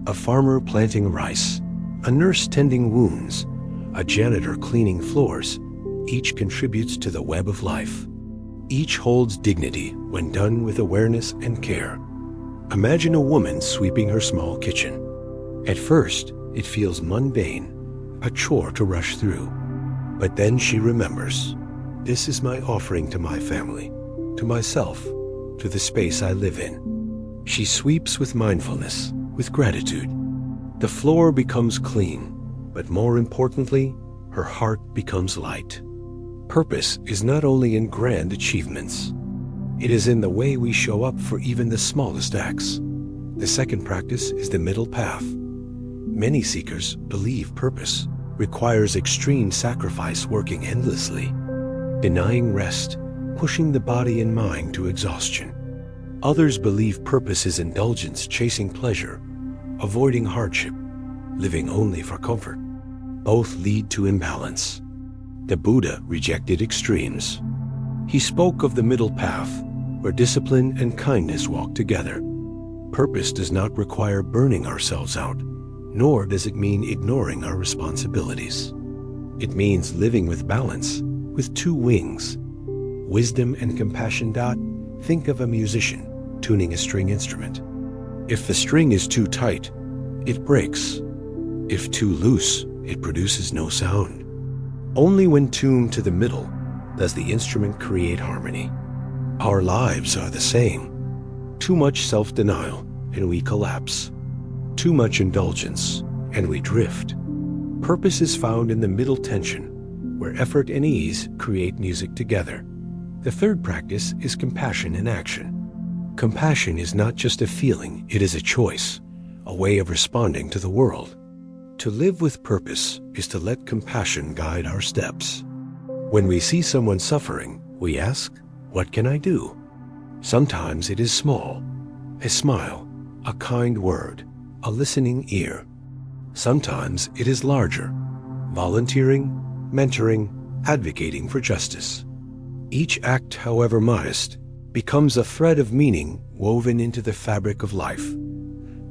A farmer planting rice, a nurse tending wounds, a janitor cleaning floors, each contributes to the web of life. Each holds dignity when done with awareness and care. Imagine a woman sweeping her small kitchen. At first, it feels mundane, a chore to rush through. But then she remembers, this is my offering to my family, to myself, to the space I live in. She sweeps with mindfulness, with gratitude. The floor becomes clean, but more importantly, her heart becomes light. Purpose is not only in grand achievements. It is in the way we show up for even the smallest acts. The second practice is the middle path. Many seekers believe purpose requires extreme sacrifice, working endlessly, denying rest, pushing the body and mind to exhaustion. Others believe purpose is indulgence, chasing pleasure, avoiding hardship, living only for comfort. Both lead to imbalance. The Buddha rejected extremes. He spoke of the middle path, where discipline and kindness walk together. Purpose does not require burning ourselves out, nor does it mean ignoring our responsibilities. It means living with balance, with two wings, wisdom and compassion. Think of a musician tuning a string instrument. If the string is too tight, it breaks. If too loose, it produces no sound. Only when tuned to the middle does the instrument create harmony. Our lives are the same. Too much self-denial, and we collapse. Too much indulgence, and we drift. Purpose is found in the middle tension, where effort and ease create music together. The third practice is compassion in action. Compassion is not just a feeling, it is a choice, a way of responding to the world. To live with purpose is to let compassion guide our steps. When we see someone suffering, we ask, "What can I do?" Sometimes it is small, a smile, a kind word, a listening ear. Sometimes it is larger, volunteering, mentoring, advocating for justice. Each act, however modest, becomes a thread of meaning woven into the fabric of life.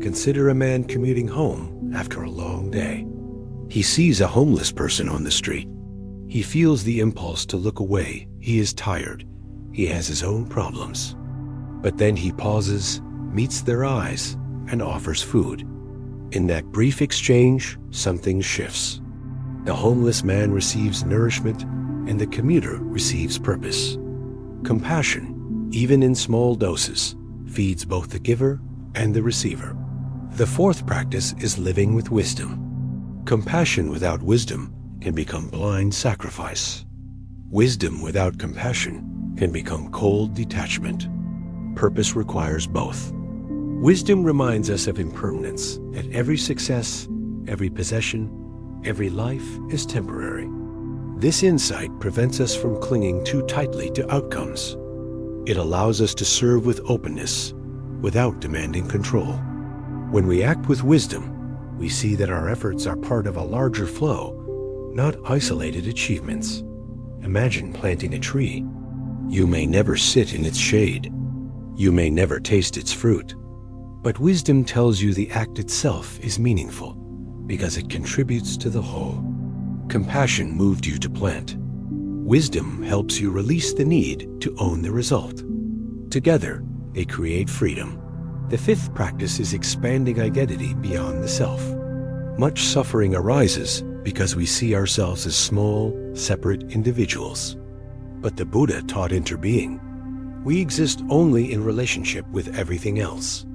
Consider a man commuting home after a long day. He sees a homeless person on the street. He feels the impulse to look away. He is tired. He has his own problems. But then he pauses, meets their eyes, and offers food. In that brief exchange, something shifts. The homeless man receives nourishment, and the commuter receives purpose. Compassion, even in small doses, feeds both the giver and the receiver. The fourth practice is living with wisdom. Compassion without wisdom can become blind sacrifice. Wisdom without compassion can become cold detachment. Purpose requires both. Wisdom reminds us of impermanence, that every success, every possession, every life is temporary. This insight prevents us from clinging too tightly to outcomes. It allows us to serve with openness, without demanding control. When we act with wisdom, we see that our efforts are part of a larger flow, not isolated achievements. Imagine planting a tree. You may never sit in its shade. You may never taste its fruit. But wisdom tells you the act itself is meaningful because it contributes to the whole. Compassion moved you to plant. Wisdom helps you release the need to own the result. Together, they create freedom. The fifth practice is expanding identity beyond the self. Much suffering arises because we see ourselves as small, separate individuals. But the Buddha taught interbeing. We exist only in relationship with everything else.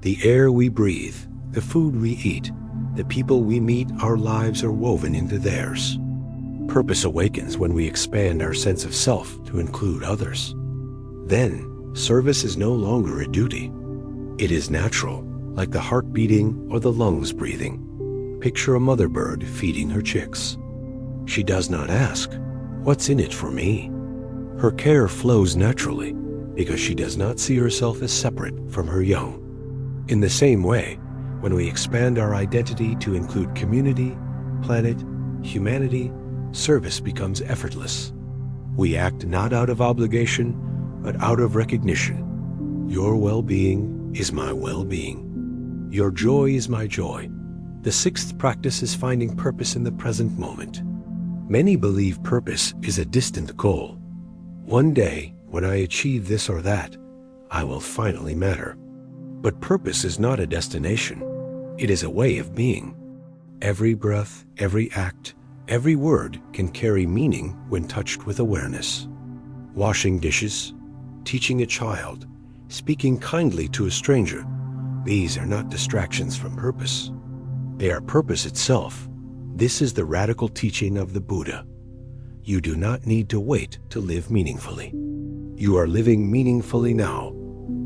The air we breathe, the food we eat, the people we meet, our lives are woven into theirs. Purpose awakens when we expand our sense of self to include others. Then, service is no longer a duty. It is natural, like the heart beating or the lungs breathing. Picture a mother bird feeding her chicks. She does not ask, "What's in it for me?" Her care flows naturally because she does not see herself as separate from her young. In the same way, when we expand our identity to include community, planet, humanity, service becomes effortless. We act not out of obligation, but out of recognition. Your well-being is my well-being. Your joy is my joy. The sixth practice is finding purpose in the present moment. Many believe purpose is a distant goal. One day, when I achieve this or that, I will finally matter. But purpose is not a destination. It is a way of being. Every breath, every act, every word can carry meaning when touched with awareness. Washing dishes, teaching a child, speaking kindly to a stranger, these are not distractions from purpose. They are purpose itself. This is the radical teaching of the Buddha. You do not need to wait to live meaningfully. You are living meaningfully now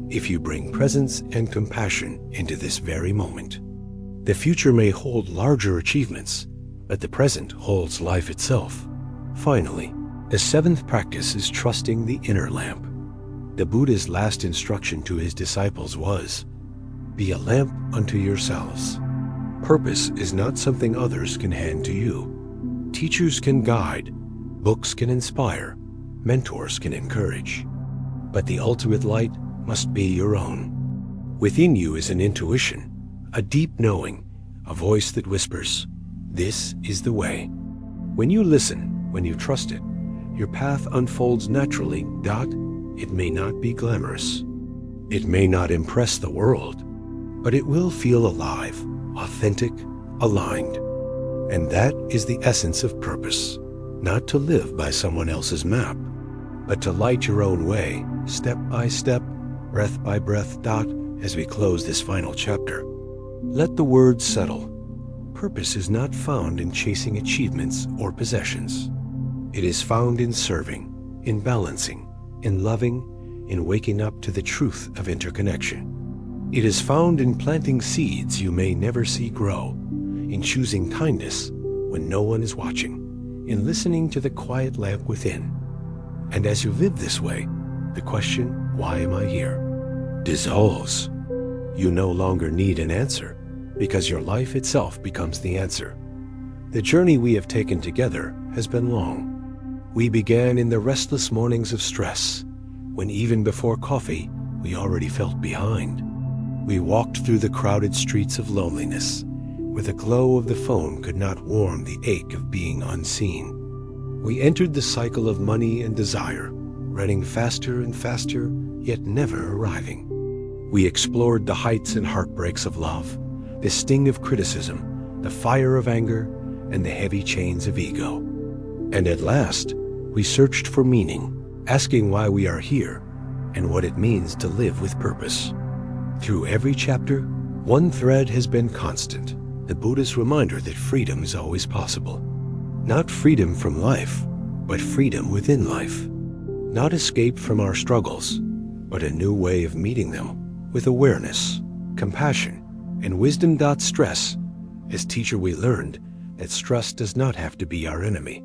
if you bring presence and compassion into this very moment. The future may hold larger achievements, but the present holds life itself. Finally, the seventh practice is trusting the inner lamp. The Buddha's last instruction to his disciples was, "Be a lamp unto yourselves." Purpose is not something others can hand to you. Teachers can guide, books can inspire, mentors can encourage. But the ultimate light must be your own. Within you is an intuition, a deep knowing, a voice that whispers, "This is the way." When you listen, when you trust it, your path unfolds naturally. It may not be glamorous. It may not impress the world, but it will feel alive, authentic, aligned. And that is the essence of purpose, not to live by someone else's map, but to light your own way, step by step, breath by breath. As we close this final chapter, let the words settle. Purpose is not found in chasing achievements or possessions. It is found in serving, in balancing, in loving, in waking up to the truth of interconnection. It is found in planting seeds you may never see grow, in choosing kindness when no one is watching, in listening to the quiet lamp within. And as you live this way, the question, "Why am I here?" dissolves. You no longer need an answer, because your life itself becomes the answer. The journey we have taken together has been long. We began in the restless mornings of stress, when even before coffee, we already felt behind. We walked through the crowded streets of loneliness, where the glow of the phone could not warm the ache of being unseen. We entered the cycle of money and desire, running faster and faster, yet never arriving. We explored the heights and heartbreaks of love, the sting of criticism, the fire of anger, and the heavy chains of ego. And at last, we searched for meaning, asking why we are here and what it means to live with purpose. Through every chapter, one thread has been constant, the Buddha's reminder that freedom is always possible. Not freedom from life, but freedom within life. Not escape from our struggles, but a new way of meeting them with awareness, compassion, and wisdom. Stress. As teacher, we learned that stress does not have to be our enemy.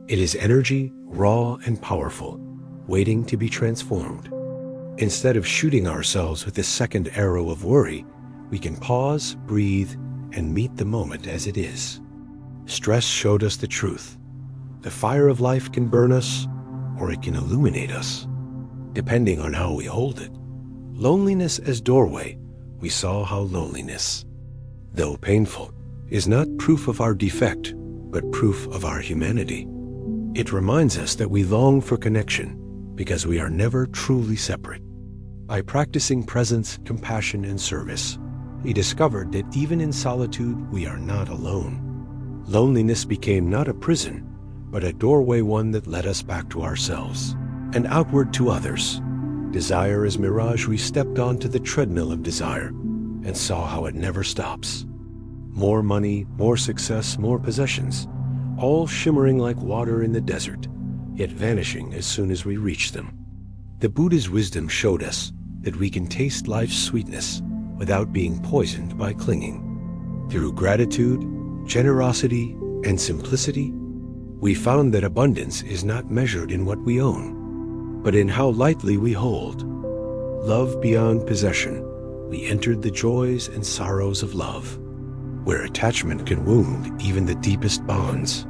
It is energy, raw and powerful, waiting to be transformed. Instead of shooting ourselves with the second arrow of worry, we can pause, breathe, and meet the moment as it is. Stress showed us the truth. The fire of life can burn us, or it can illuminate us, depending on how we hold it. Loneliness as doorway, we saw how loneliness, though painful, is not proof of our defect, but proof of our humanity. It reminds us that we long for connection because we are never truly separate. By practicing presence, compassion, and service, he discovered that even in solitude, we are not alone. Loneliness became not a prison, but a doorway, one that led us back to ourselves and outward to others. Desire as mirage, we stepped onto the treadmill of desire and saw how it never stops. More money, more success, more possessions, all shimmering like water in the desert, yet vanishing as soon as we reach them. The Buddha's wisdom showed us that we can taste life's sweetness without being poisoned by clinging. Through gratitude, generosity, and simplicity, we found that abundance is not measured in what we own, but in how lightly we hold. Love beyond possession, we entered the joys and sorrows of love, where attachment can wound even the deepest bonds.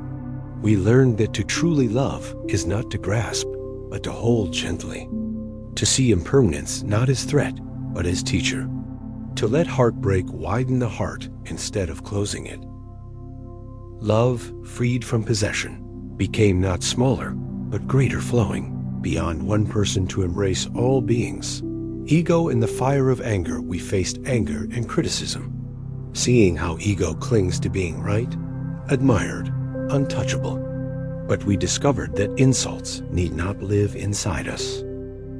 We learned that to truly love is not to grasp, but to hold gently. To see impermanence not as threat, but as teacher. To let heartbreak widen the heart instead of closing it. Love, freed from possession, became not smaller, but greater, flowing beyond one person to embrace all beings. Ego in the fire of anger, we faced anger and criticism, seeing how ego clings to being right, admired, untouchable. But we discovered that insults need not live inside us.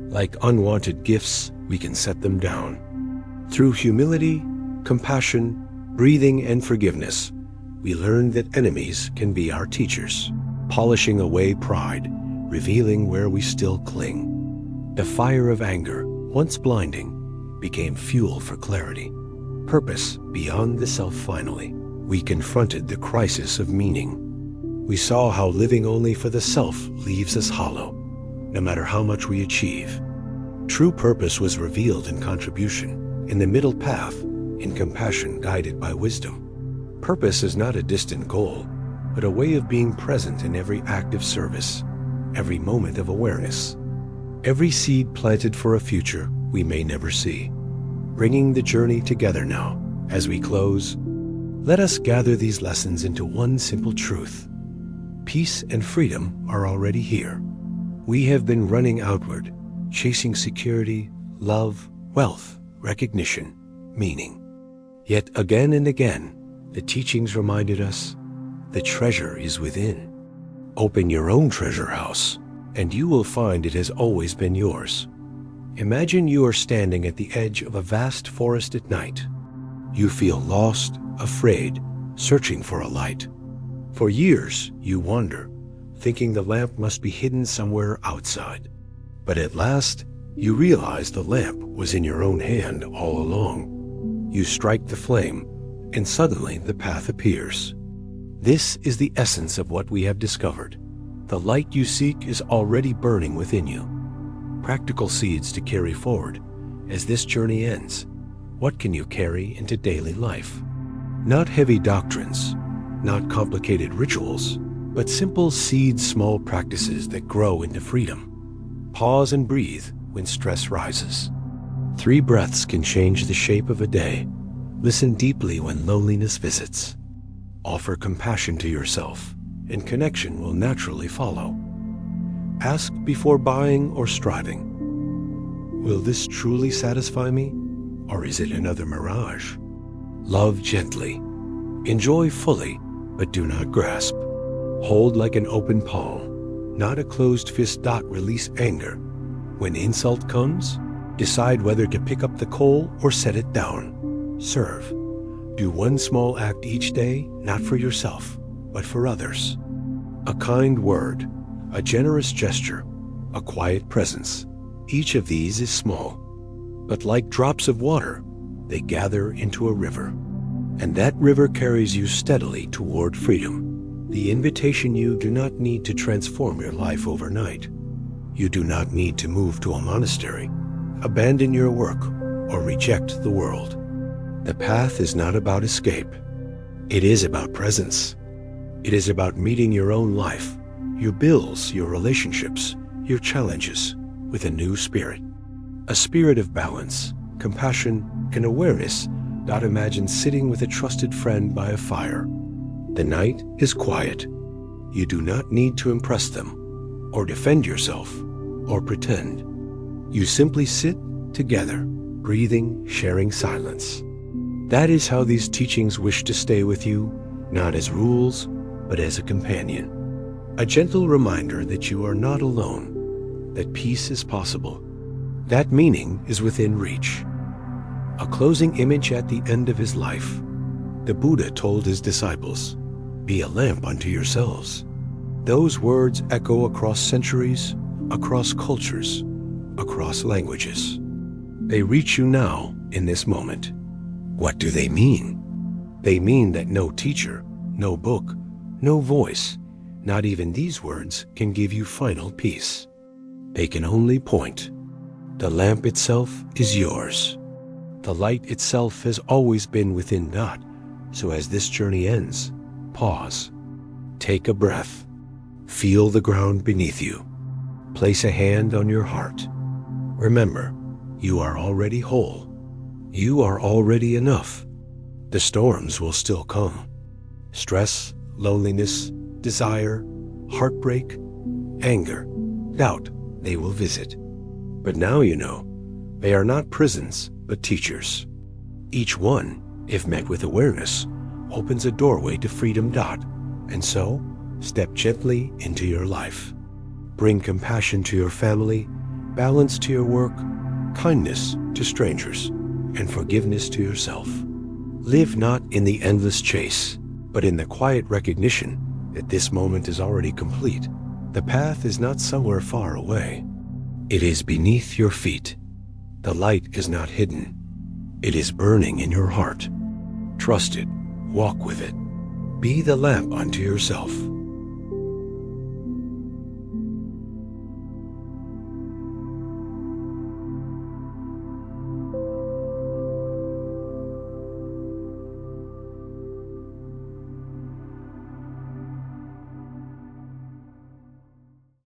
Like unwanted gifts, we can set them down. Through humility, compassion, breathing, and forgiveness, we learned that enemies can be our teachers, polishing away pride, revealing where we still cling. The fire of anger, once blinding, became fuel for clarity. Purpose beyond the self finally. We confronted the crisis of meaning. We saw how living only for the self leaves us hollow, no matter how much we achieve. True purpose was revealed in contribution, in the middle path, in compassion guided by wisdom. Purpose is not a distant goal, but a way of being present in every act of service, every moment of awareness, every seed planted for a future we may never see. Bringing the journey together now, as we close, let us gather these lessons into one simple truth. Peace and freedom are already here. We have been running outward, chasing security, love, wealth, recognition, meaning. Yet again and again, the teachings reminded us, the treasure is within. Open your own treasure house, and you will find it has always been yours. Imagine you are standing at the edge of a vast forest at night. You feel lost, afraid, searching for a light. For years, you wander, thinking the lamp must be hidden somewhere outside. But at last, you realize the lamp was in your own hand all along. You strike the flame, and suddenly the path appears. This is the essence of what we have discovered. The light you seek is already burning within you. Practical seeds to carry forward. As this journey ends, what can you carry into daily life? Not heavy doctrines, not complicated rituals, but simple seeds, small practices that grow into freedom. Pause and breathe when stress rises. 3 breaths can change the shape of a day. Listen deeply when loneliness visits. Offer compassion to yourself, and connection will naturally follow. Ask before buying or striving. Will this truly satisfy me, or is it another mirage? Love gently. Enjoy fully, but do not grasp. Hold like an open palm, not a closed fist. Release anger. When insult comes, decide whether to pick up the coal or set it down. Serve. Do one small act each day, not for yourself, but for others. A kind word, a generous gesture, a quiet presence. Each of these is small, but like drops of water, they gather into a river. And that river carries you steadily toward freedom. The invitation: you do not need to transform your life overnight. You do not need to move to a monastery, abandon your work, or reject the world. The path is not about escape. It is about presence. It is about meeting your own life, your bills, your relationships, your challenges, with a new spirit. A spirit of balance, compassion, and awareness. Imagine sitting with a trusted friend by a fire. The night is quiet. You do not need to impress them, or defend yourself, or pretend. You simply sit together, breathing, sharing silence. That is how these teachings wish to stay with you, not as rules, but as a companion. A gentle reminder that you are not alone, that peace is possible, that meaning is within reach. A closing image at the end of his life. The Buddha told his disciples, "Be a lamp unto yourselves." Those words echo across centuries, across cultures, across languages. They reach you now in this moment. What do they mean? They mean that no teacher, no book, no voice, not even these words, can give you final peace. They can only point. The lamp itself is yours. The light itself has always been within God. So as this journey ends, pause. Take a breath. Feel the ground beneath you. Place a hand on your heart. Remember, you are already whole. You are already enough. The storms will still come. Stress, loneliness, desire, heartbreak, anger, doubt, they will visit. But now you know, they are not prisons, but teachers. Each one, if met with awareness, opens a doorway to freedom. And so, step gently into your life. Bring compassion to your family, balance to your work, kindness to strangers, and forgiveness to yourself. Live not in the endless chase, but in the quiet recognition that this moment is already complete. The path is not somewhere far away. It is beneath your feet. The light is not hidden. It is burning in your heart. Trust it. Walk with it. Be the lamp unto yourself.